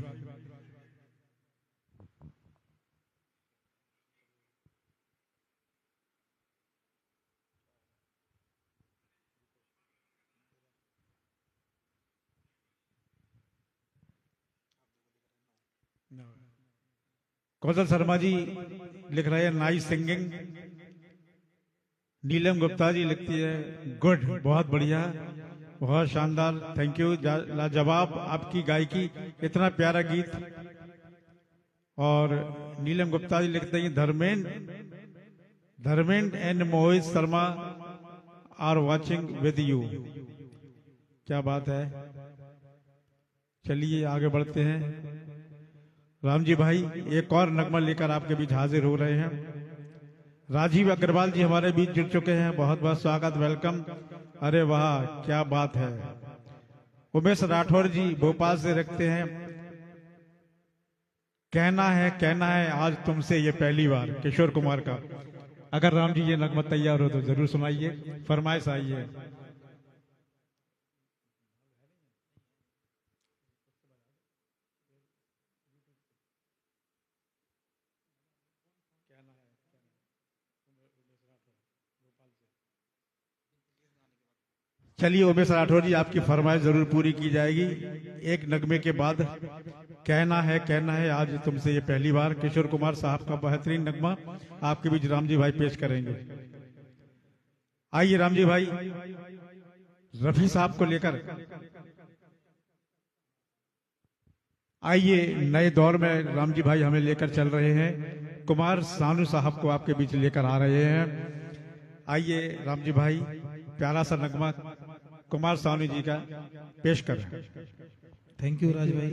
कौशल शर्मा जी लिख रहे हैं नाइस सिंगिंग। नीलम गुप्ता जी लिखती है गुड, बहुत बढ़िया, बहुत शानदार, थैंक यू, लाजवाब आपकी गायकी, इतना प्यारा गीत। और नीलम गुप्ता जी लिखते हैं Dharmendra and Mohit Sharma are watching with you. क्या बात है। चलिए आगे बढ़ते हैं। राम जी भाई एक और नगमा लेकर आपके बीच हाजिर हो रहे हैं। राजीव अग्रवाल जी हमारे बीच जुड़ चुके हैं, बहुत बहुत स्वागत, वेलकम। अरे वाह क्या बात है। उमेश राठौर जी भोपाल से रखते हैं कहना है आज तुमसे ये पहली बार, किशोर कुमार का। अगर राम जी ये नगमा तैयार हो तो जरूर सुनाइए, फरमाइश आई है। चलिए उमेश राठौर जी आपकी फरमाइश जरूर पूरी की जाएगी। एक नगमे के बाद कहना है आज तुमसे ये पहली बार, किशोर कुमार साहब का बेहतरीन नगमा आपके बीच राम जी भाई पेश करेंगे। आइए राम जी भाई रफी साहब को लेकर आइए, नए दौर में राम जी भाई हमें लेकर चल रहे हैं। कुमार सानू साहब को आपके बीच लेकर आ रहे हैं। आइए राम जी भाई प्यारा सा नगमा कुमार सानू जी का पेश करें। थैंक यू राज भाई।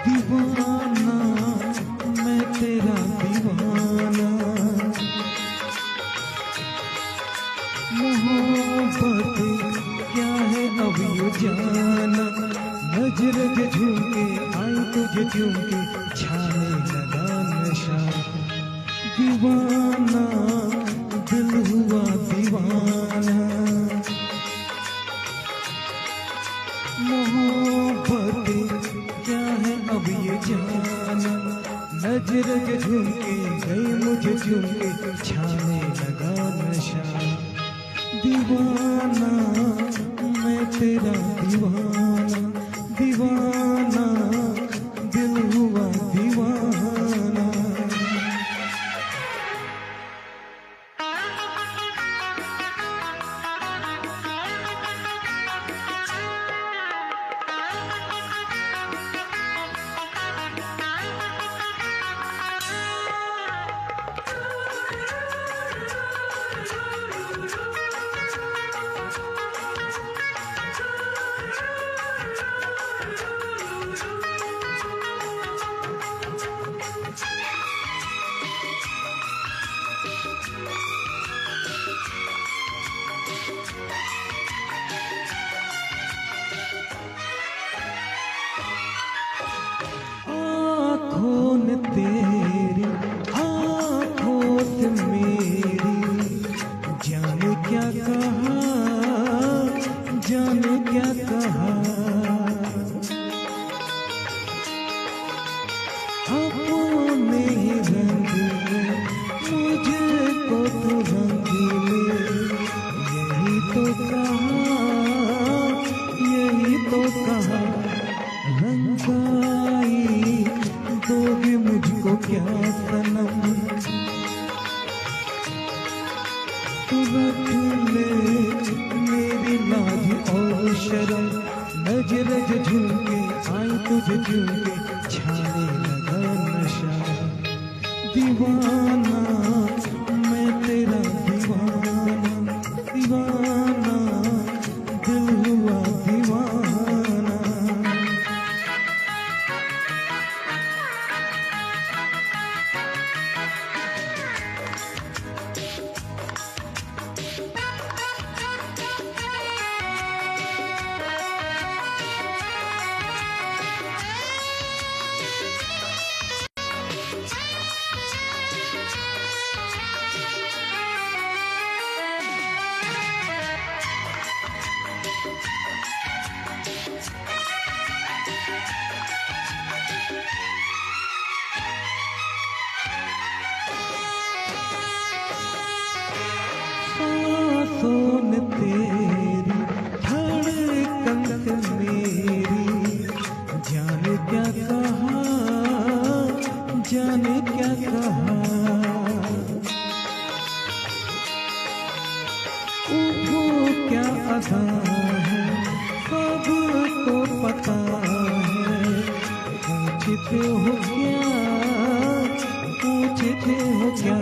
दीवाना मैं तेरा दीवाना, मोहब्बत क्या है अब ये जाना, नजर के झुमके आई तुझे झुमके छाने लगा नशा, दीवाना दिल हुआ दीवाना। रज झुमके गई मुझे झुमके छाने लगा नशा। दीवाना मैं तेरा दीवाना, दीवाना दिल हुआ दीवाना। आँखों ने तेरी आँखों से मेरी जाने क्या कहा, जाने क्या कहा। अपने ही रंग में मुझको तो रंग ले, यही तो कहा, यही तो कहा। रंगाई दोगे मुझको क्या सनम, तू रख ले मेरी लाज और शर्म। नज रज झुमके आई तुझे झुमके छाने लगा नशा। दीवाना मैं तेरा दीवाना, दीवाना दिल हुआ दीवाना। सांसों ने तेरी धड़कन से मेरी जाने क्या कहा, जाने क्या कहा। वो क्या अदा है सबको पता है। पूछते हो क्या, पूछते हो क्या।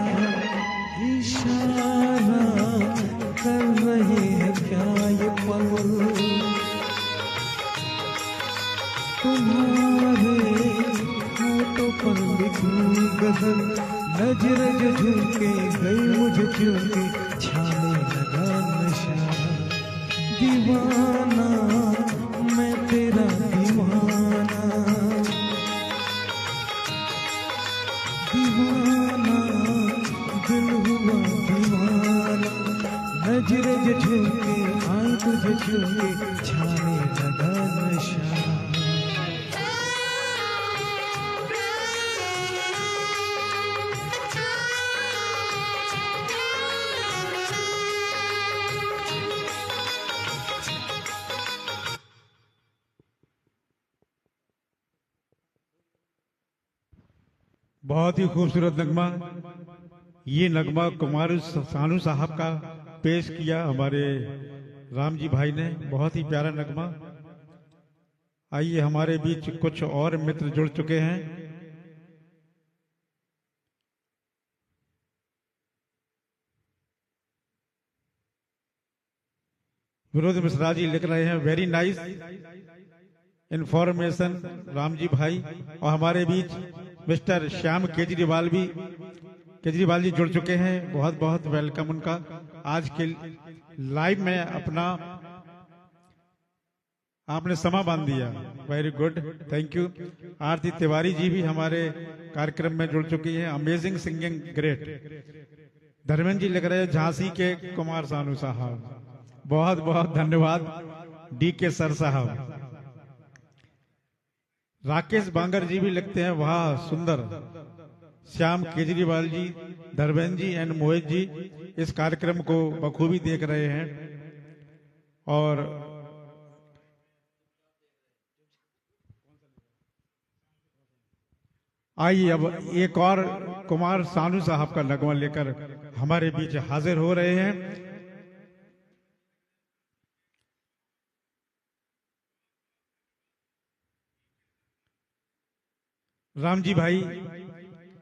इशारा कर रहे हैं क्या ये पल, तुम्हारे होठों पर लिखूं गजल। नज रज झुमके गई मुझे झुमके छाने लगा नशा। दीवाना मैं तेरा दीवाना, दीवाना दिल हुआ दीवाना। नज रज झुमके आई तुझे झुमके छाने लगा नशा। बहुत ही खूबसूरत नगमा। ये नगमा कुमार सानू साहब का पेश किया हमारे राम जी भाई ने। बहुत ही प्यारा नगमा। आइए, हमारे बीच कुछ और मित्र जुड़ चुके हैं। विनोद मिश्रा जी लिख रहे हैं, very nice information Ram ji भाई। और हमारे बीच मिस्टर श्याम केजरीवाल जी जुड़ चुके हैं। बहुत बहुत वेलकम उनका आज के लाइव में। अपना आपने समा बांध दिया, very good, thank you. Aarti Tiwari ji भी हमारे कार्यक्रम में जुड़ चुकी हैं। Amazing singing, great. Dharmendra ji लिख रहे हैं, झांसी के कुमार सानू साहब। बहुत बहुत धन्यवाद डी के सर साहब। राकेश बांगर जी भी लिखते हैं, वाह सुंदर श्याम केजरीवाल जी, धर्मेंद्र जी एंड मोहित जी इस कार्यक्रम को बखूबी देख रहे हैं। और आइए अब एक और कुमार सानू साहब का नगमा लेकर हमारे बीच हाजिर हो रहे हैं। राम जी भाई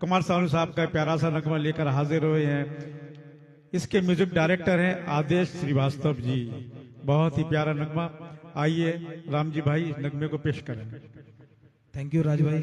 कुमार सानू साहब का प्यारा सा नगमा लेकर हाजिर हुए हैं। इसके म्यूजिक डायरेक्टर हैं आदेश श्रीवास्तव जी। बहुत ही प्यारा नगमा। आइए राम जी भाई इस नगमे को पेश करें। थैंक यू राज भाई।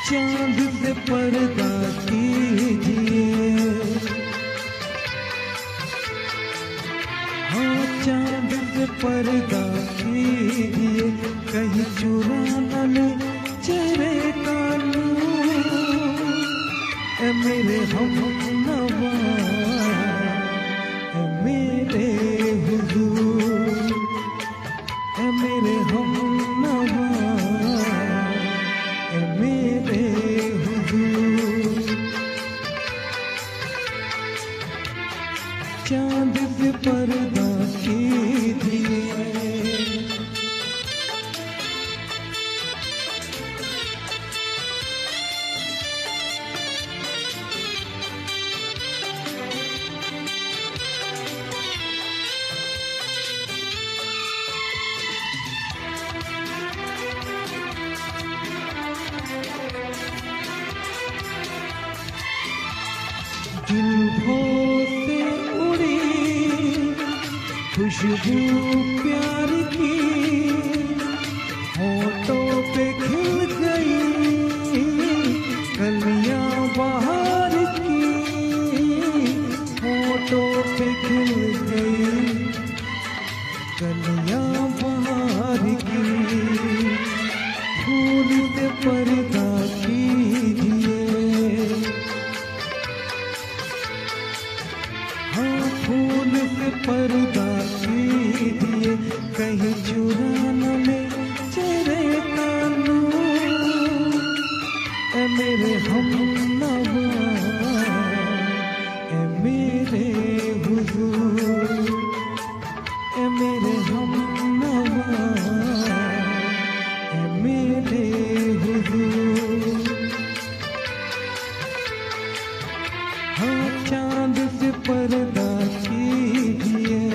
चांद से पर्दा कीजिए, हाँ चांद से पर्दा कीजिए, कहीं चुरा न ले चेहरे का नूर। ए मेरे हमनवा, ए मेरे हुजूर, ए मेरे हमनवा, ए मेरे हुजूर। चांद से पर्दा कीजिए, जुल्फों से उड़ी खुशबू प्यार की, होठों पे खिल गई कलियां बहार की, होठों पे खिल गई कलियां बहार की। फूल से पर्दा कीजिए, हाँ फूल से पर्दा कीजिए, कहीं चुरा न ले चेहरे का नूर। ए मेरे हमनवा, ए मेरे हुजूर, ए मेरे हमनवा, ए मेरे हुजूर। हाँ चांद से पर्दा कीजिए,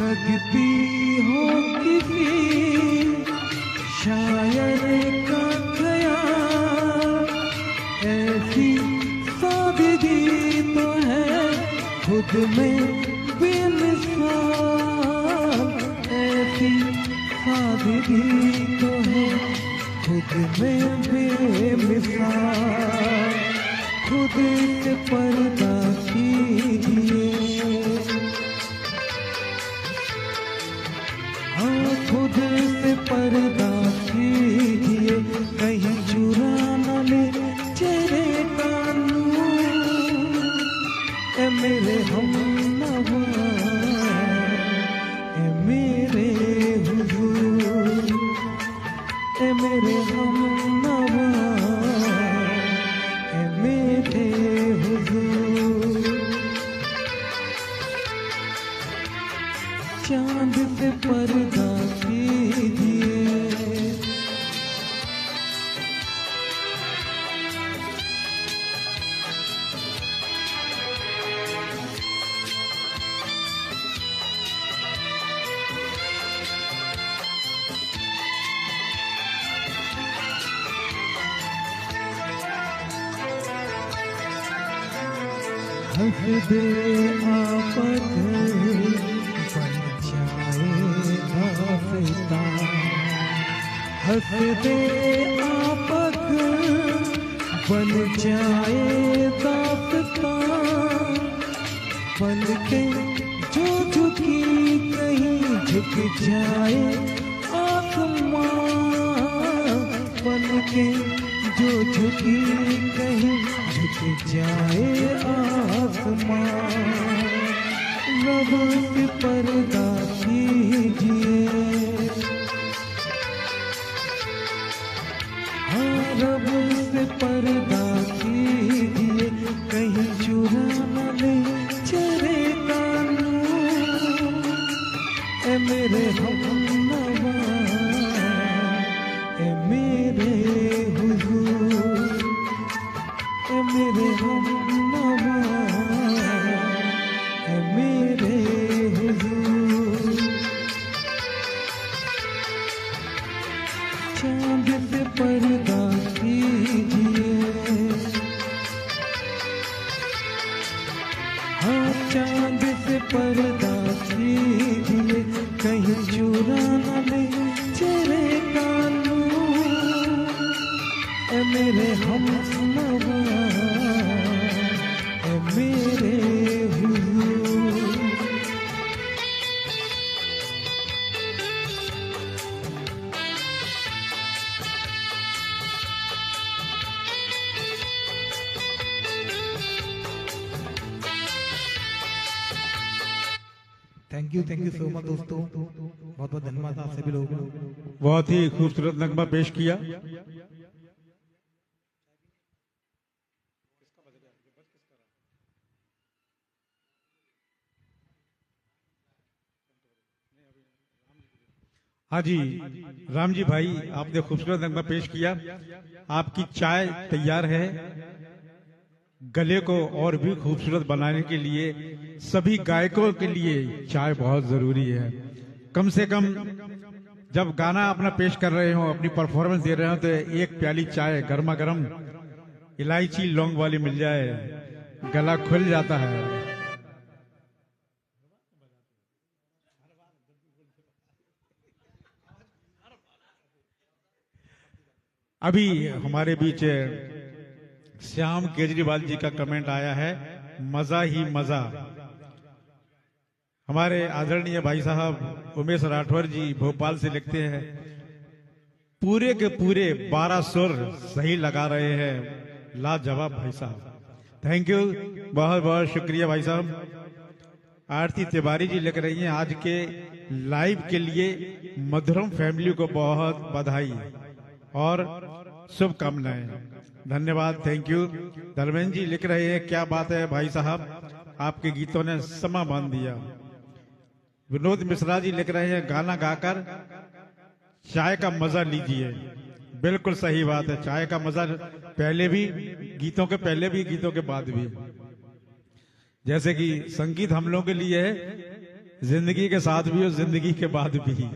लगती हो किसी शायर का ख्याल, ऐसी सादगी तो है खुद में बेमिसाल, ऐसी सादगी तो है खुद में बेमिसाल। खुद से पर्दा कीजिए, हाँ खुद से पर्दा कीजिए, कहीं चुरा न ले चेहरे का नूर। ए मेरे हमनवा, ए मेरे हुजूर, ए मेरे हमनवा, ए मेरे हुजूर। चांद से पर्दा कीजिए, हंस दे आपत बन जाए दास्तां, हंस दे आपत बन जाए दास्तां, पल के जो झुकी कहीं झुक जाए आसमां, पल के जो झुकी कहीं झुक जाए आसमां। रब से पर्दा कीजिए, हाँ रब से पर्दा कीजिए, कहीं चुरा न ले चलेगा नूर। ए मेरे हमनवा, ए मेरे हुजूर, ए मेरे हमनवा, ए मेरे हुजूर। चांद से पर्दा कीजिए, हाँ चांद से पर्दा कीजिए, कहीं चुरा न ले चलेगा नूर। ए मेरे हमनवा, ए मेरे हुजूर। थैंक यू सो मच दोस्तों, बहुत बहुत धन्यवाद आप सभी लोगों को। बहुत ही खूबसूरत नगमा पेश किया। हाँ जी, राम जी भाई, आपने खूबसूरत नगमा पेश किया। आपकी चाय तैयार है। गले को और भी खूबसूरत बनाने के लिए सभी गायकों के लिए चाय बहुत जरूरी है। कम से कम जब गाना अपना पेश कर रहे हो, अपनी परफॉर्मेंस दे रहे हो, तो एक प्याली चाय गर्मा गर्म इलायची लौंग वाली मिल जाए, गला खुल जाता है। अभी हमारे बीच श्याम केजरीवाल जी का कमेंट आया है, मजा ही मजा। हमारे आदरणीय भाई साहब उमेश राठौर जी भोपाल से लिखते हैं, पूरे के पूरे 12 सुर सही लगा रहे हैं, लाजवाब भाई साहब। थैंक यू, बहुत बहुत शुक्रिया भाई साहब। आरती तिवारी जी लिख रही हैं, आज के लाइव के लिए मधुरम फैमिली को बहुत बधाई और शुभकामनाएं। धन्यवाद, थैंक यू। धर्मेंद्र जी लिख रहे हैं, क्या बात है भाई साहब, आपके गीतों ने समा बांध दिया। विनोद मिश्रा जी लिख रहे हैं, गाना गाकर चाय का मजा लीजिए। बिल्कुल सही बात है, चाय का मजा पहले भी, गीतों के पहले भी, गीतों के बाद भी। जैसे कि संगीत हम लोगों के लिए है, जिंदगी के साथ भी और जिंदगी के बाद भी,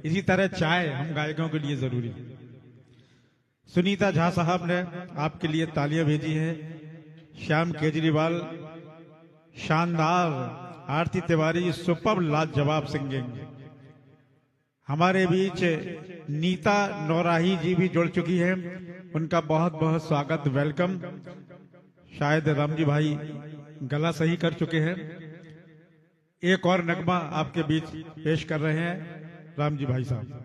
इसी तरह चाय हम गायकों के लिए जरूरी है। सुनीता झा साहब ने आपके लिए तालियां भेजी हैं। श्याम केजरीवाल शानदार, आरती तिवारी सुपर लाजवाब सिंगिंग। हमारे बीच नीता नौराही जी भी जुड़ चुकी हैं, उनका बहुत बहुत स्वागत, वेलकम। शायद रामजी भाई गला सही कर चुके हैं। एक और नगमा आपके बीच पेश कर रहे हैं रामजी भाई साहब।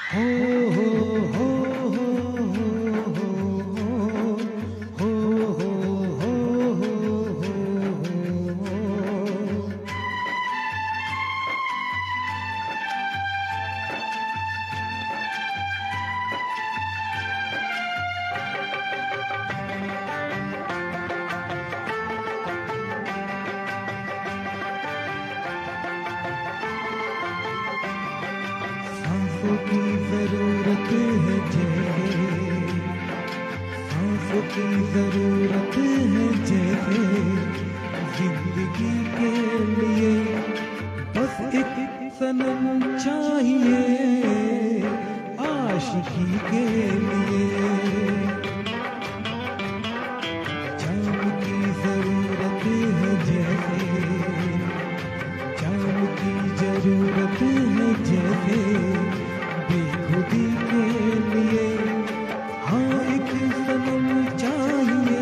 हो हो हो हो हो हो हो। सांसों की जरूरत है जैसे, सांसों की जरूरत है जैसे, जिंदगी के लिए बस एक सनम चाहिए आशिकी के लिए। जान की जरूरत है जैसे, जान की जरूरत है जैसे, बेखुदी के लिए हाँ एक सनम चाहिए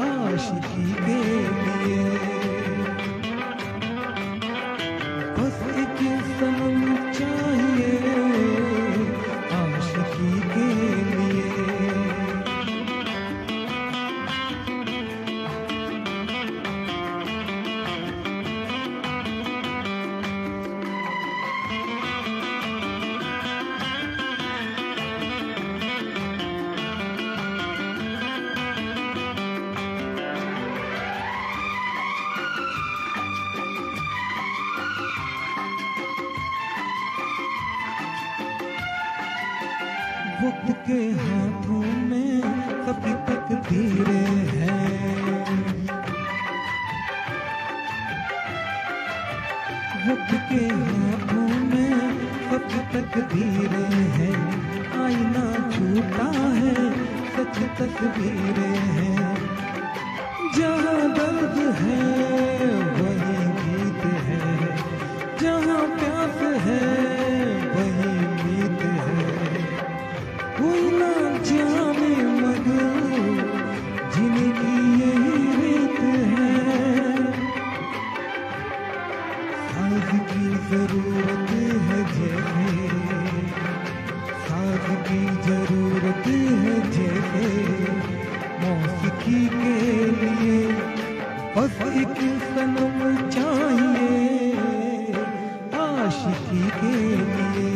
आशिकी के लिए। बस एक सनम चाहिए आशिकी के लिए। वक्त के हाथों में सबकी तकदीरें हैं, वक्त के हाथों में सबकी तकदीरें हैं। आईना झूठा है सच तस्वीरें हैं। जहाँ दर्द है वही गीत है, जहाँ प्यास है वही मीत है। कोई ना जाने मगर जिंदगी यही रीत है। साज की जरूरत है जैसे, साज की जरूरत है जैसे, मौसीकी के लिए बस एक सनम चाहिए आशिकी के लिए।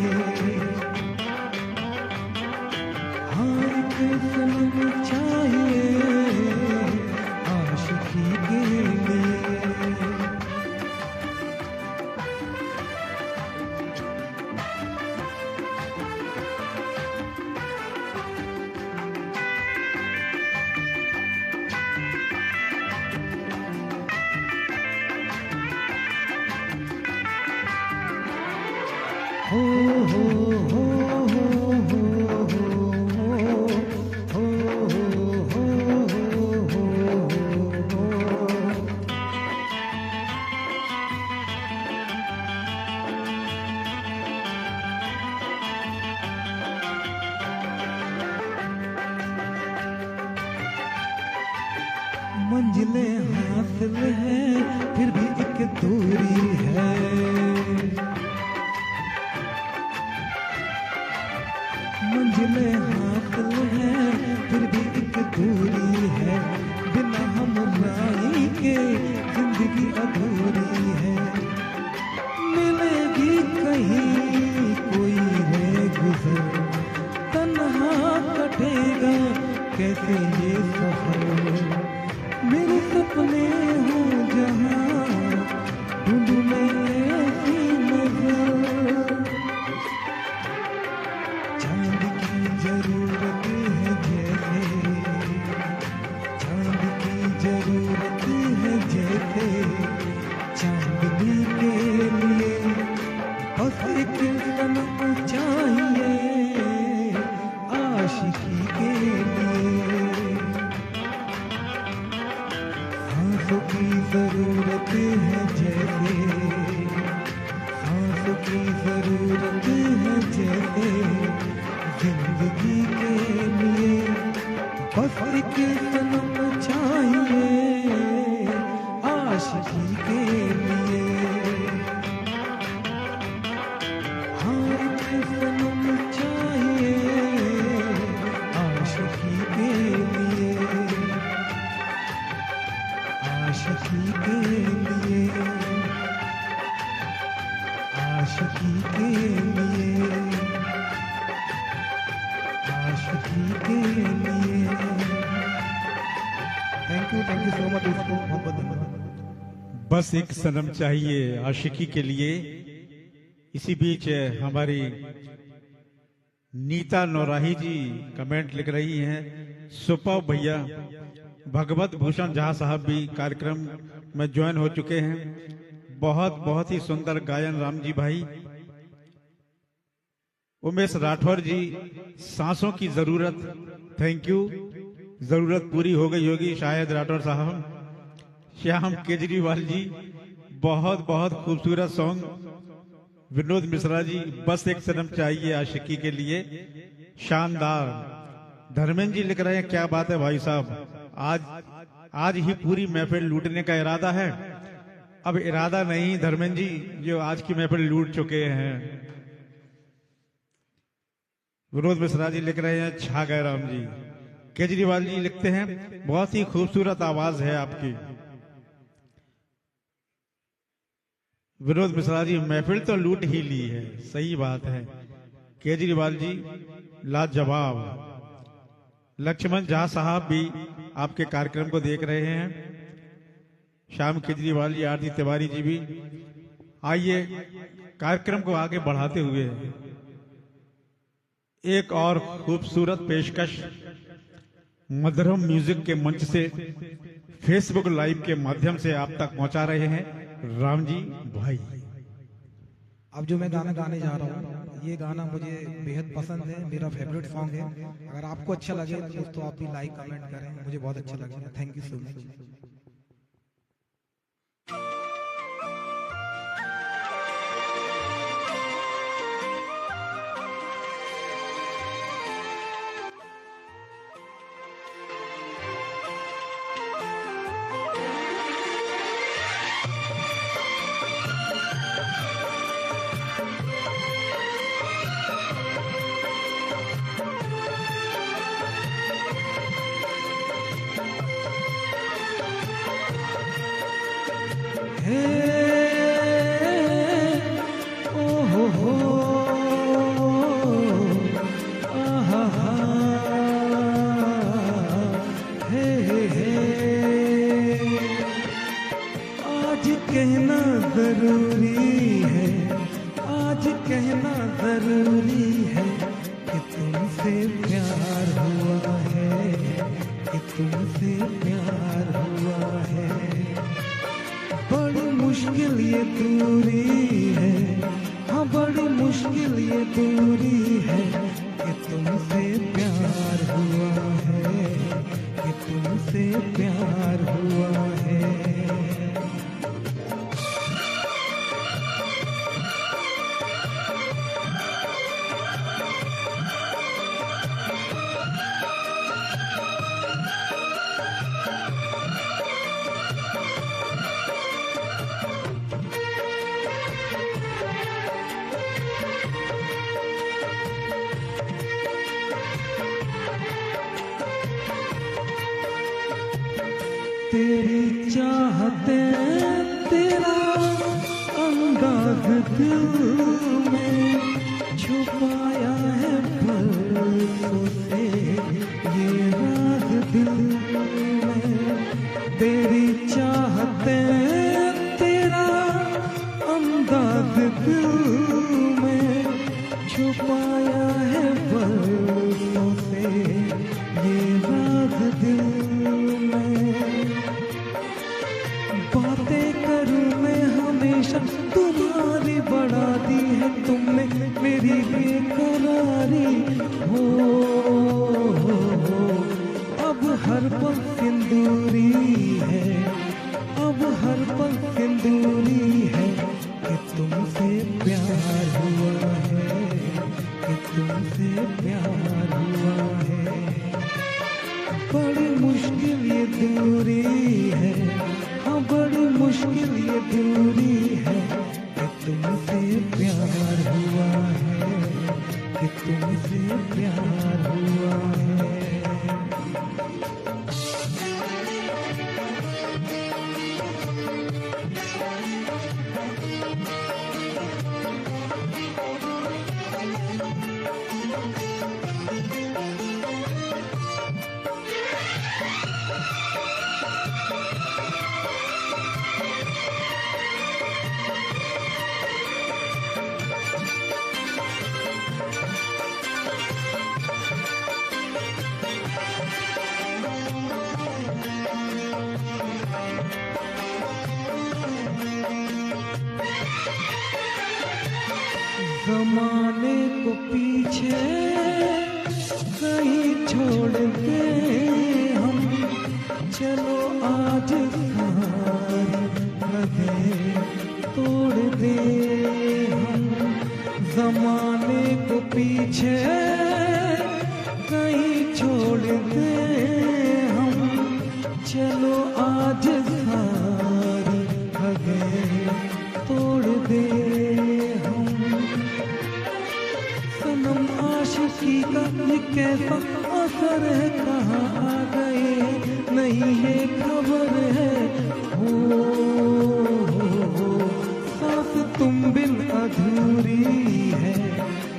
हाँ एक सनम चाहिए आशिकी के लिए। हो हो हो हो हो हो हो हो। मंजिलें हासिल है फिर भी एक दूरी है। मंजिलें हासिल है फिर भी एक दूरी है। बिना हम राही के जिंदगी अधूरी है। मिलेगी कहीं कोई है गुजर, तन्हा कटेगा कैसे ये सफर। मेरे सपने हो जहाँ ढूंढ मैं ऐसी नजर। चांद की जरूरत है जैसे, चांद की जरूरत है जैसे, चांदनी बस एक सनम चाहिए आशिकी के लिए। इसी बीच हमारी नीता नौराही जी कमेंट लिख रही हैं, सुपर भैया। भगवत भूषण झा साहब भी कार्यक्रम में ज्वाइन हो चुके हैं। बहुत ही सुंदर गायन राम जी भाई। उमेश राठौर जी, सांसों की जरूरत, थैंक यू। जरूरत पूरी हो गई होगी शायद राठौर साहब। श्याम केजरीवाल जी, बहुत खूबसूरत सॉन्ग। विनोद मिश्रा जी, बस एक सनम चाहिए आशिकी के लिए, शानदार। धर्मेंद्र जी लिख रहे हैं, क्या बात है भाई साहब, आज ही पूरी महफिल लूटने का इरादा है। अब इरादा नहीं धर्मेंद्र जी, जो आज की महफिल लूट चुके हैं। विनोद मिश्रा जी लिख रहे हैं, छा गए राम जी। केजरीवाल जी लिखते हैं, बहुत ही खूबसूरत आवाज है आपकी। विनोद मिश्रा जी, महफिल तो लूट ही ली है, सही बात है। केजरीवाल जी, लाजवाब। लक्ष्मण झा साहब भी आपके कार्यक्रम को देख रहे हैं। श्याम केजरीवाल जी, आरती तिवारी जी भी। आइए कार्यक्रम को आगे बढ़ाते हुए एक और खूबसूरत पेशकश मधुरम म्यूजिक के मंच से फेसबुक लाइव के माध्यम से आप तक पहुंचा रहे हैं राम जी भाई। अब जो मैं गाना गाने जा रहा हूँ, ये गाना मुझे बेहद पसंद है, मेरा फेवरेट सॉन्ग है। अगर आपको अच्छा लगे तो दोस्तों आप भी लाइक कमेंट करें, मुझे बहुत अच्छा लगेगा। Thank you so much. आज कहना जरूरी है, आज कहना जरूरी है कि तुमसे प्यार हुआ है, कि तुमसे प्यार हुआ है। बड़ी मुश्किल ये दूरी है, हाँ बड़ी मुश्किल ये दूरी है कि तुमसे प्यार हुआ है, कि तुमसे प्यार हुआ है। तेरी चाहते तेरा अंदाज दिल में छुपाया है बरसों से ये राज दिल में। तेरी चाहते तेरा अंदाज दिल में छुपाया है बरसों से ये राज दिल में। बातें करूं मैं हमेशा तुम्हारी, बढ़ा दी है तुमने मेरी बेकरारी। हो अब हर पल सिंदूरी है, अब हर पल सिंदूरी है कि तुमसे प्यार हुआ है, कि तुमसे प्यार हुआ है। बड़ी मुश्किल ये दूरी है, हाँ बड़ी मुश्किल ये दूरी है कि तुमसे प्यार हुआ है, कि तुमसे प्यार हुआ है। जमाने को पीछे कहीं छोड़ के हम चलो आज सारी हदें तोड़ दे हम। जमाने को पीछे कहीं छोड़ दे हम चलो आज सारी हदें तोड़ दे हम। सनम आशिकी का ये कैसा असर है, कहाँ आ गए नहीं ये खबर है। हो सांस तुम बिन अधूरी है,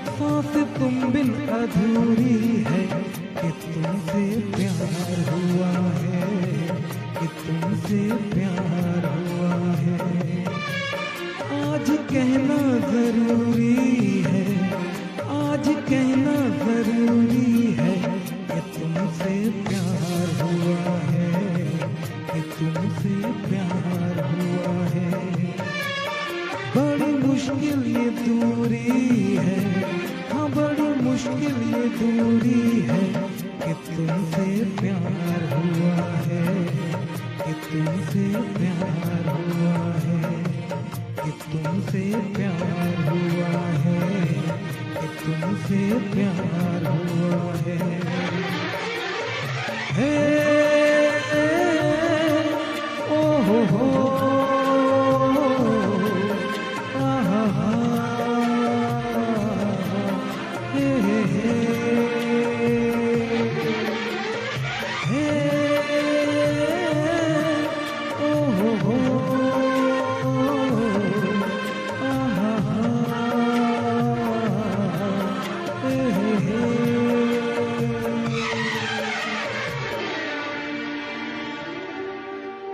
सांस तुम बिन अधूरी है। कि तुमसे प्यार हुआ है, कि तुमसे प्यार हुआ है। आज कहना जरूरी है, आज कहना जरूरी है। कि तुमसे प्यार हुआ है, कि तुमसे प्यार हुआ है। बड़ी मुश्किल ये दूरी है, हाँ बड़ी मुश्किल ये दूरी है। कि तुमसे प्यार हुआ है, कि तुमसे प्यार हुआ है। कि तुमसे प्यार हुआ है, कि तुमसे प्यार हुआ है। हे ओ हो आहा हा हे हे हे ओ हो आहा हे हे।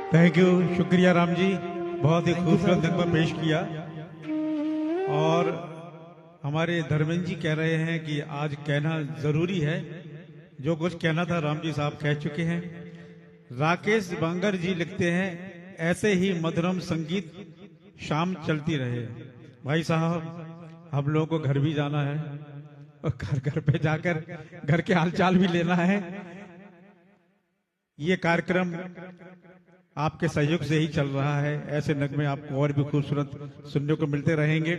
थैंक यू, शुक्रिया राम जी, बहुत ही खूबसूरत नगमा पेश किया। और हमारे धर्मेंद्र जी कह रहे हैं कि आज कहना जरूरी है। जो कुछ कहना था राम जी साहब कह चुके हैं। राकेश बांगर जी लिखते हैं, ऐसे ही मधुरम संगीत शाम चलती रहे। भाई साहब, हम लोगों को घर भी जाना है और घर घर पे जाकर घर के हालचाल भी लेना है। ये कार्यक्रम आपके सहयोग से ही चल रहा है। ऐसे नगमे आपको और भी खूबसूरत सुनने को मिलते रहेंगे।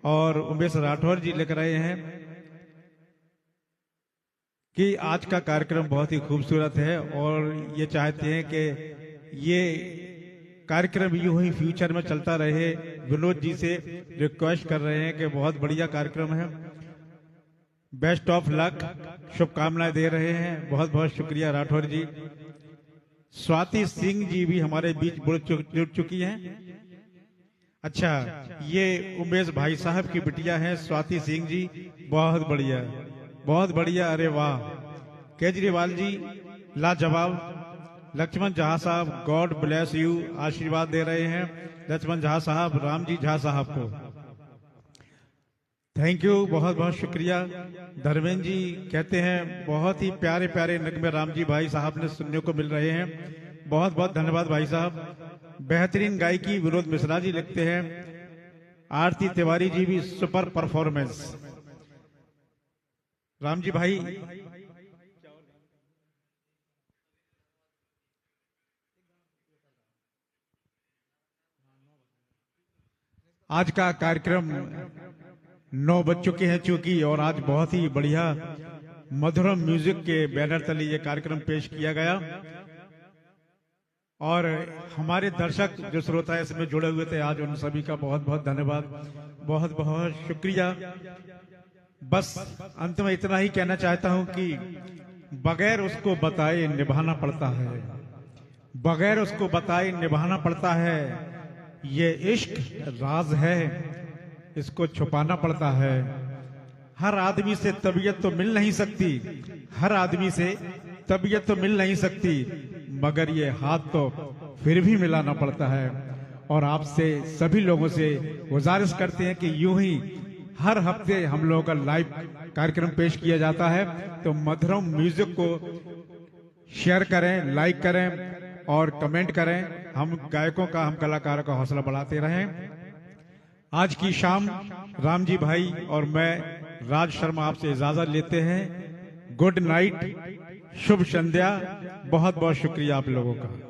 और उमेश राठौर जी लिख रहे हैं कि आज का कार्यक्रम बहुत ही खूबसूरत है और ये चाहते हैं कि ये कार्यक्रम यूं ही फ्यूचर में चलता रहे। विनोद जी से रिक्वेस्ट कर रहे हैं कि बहुत बढ़िया कार्यक्रम है, बेस्ट ऑफ लक, शुभकामनाएं दे रहे हैं। बहुत बहुत शुक्रिया राठौर जी। स्वाति सिंह जी भी हमारे बीच जुड़ चुकी हैं। अच्छा, ये उमेश भाई साहब की बिटिया है स्वाति सिंह जी, बहुत बढ़िया, बहुत बढ़िया। अरे वाह, केजरीवाल जी लाजवाब। लक्ष्मण झा साहब, गॉड ब्लेस यू, आशीर्वाद दे रहे हैं लक्ष्मण झा साहब राम जी झा साहब को। थैंक यू, बहुत बहुत शुक्रिया। धर्मेंद्र जी कहते हैं बहुत ही प्यारे प्यारे नगमे राम जी भाई साहब ने सुनने को मिल रहे हैं। बहुत बहुत धन्यवाद भाई साहब। बेहतरीन गायकी विनोद मिश्रा जी लिखते हैं। आरती तिवारी जी भी सुपर परफॉर्मेंस। राम जी भाई, आज का कार्यक्रम 9 बज चुके हैं चूंकि, और आज बहुत ही बढ़िया मधुरम म्यूजिक के बैनर तले ये कार्यक्रम पेश किया गया। और हमारे दर्शक जो श्रोता इसमें जुड़े हुए थे, आज उन सभी का बहुत बहुत धन्यवाद, बहुत बहुत शुक्रिया। बस अंत में इतना ही कहना चाहता हूं कि बगैर उसको बताए निभाना पड़ता है, बगैर उसको बताए निभाना पड़ता है। ये इश्क राज है, इसको छुपाना पड़ता है। हर आदमी से तबीयत तो मिल नहीं सकती, हर आदमी से तबीयत तो मिल नहीं सकती, मगर ये हाथ तो फिर भी मिलाना पड़ता है। और आपसे सभी लोगों से गुजारिश करते हैं कि यूं ही हर हफ्ते हम लोगों का लाइव कार्यक्रम पेश किया जाता है, तो मधुरम म्यूजिक को शेयर करें, लाइक करें और कमेंट करें। हम गायकों का, हम कलाकारों का हौसला बढ़ाते रहें। आज की शाम राम जी भाई और मैं राज शर्मा आपसे इजाजत लेते हैं। गुड नाइट, शुभ संध्या। बहुत बहुत शुक्रिया आप लोगों का।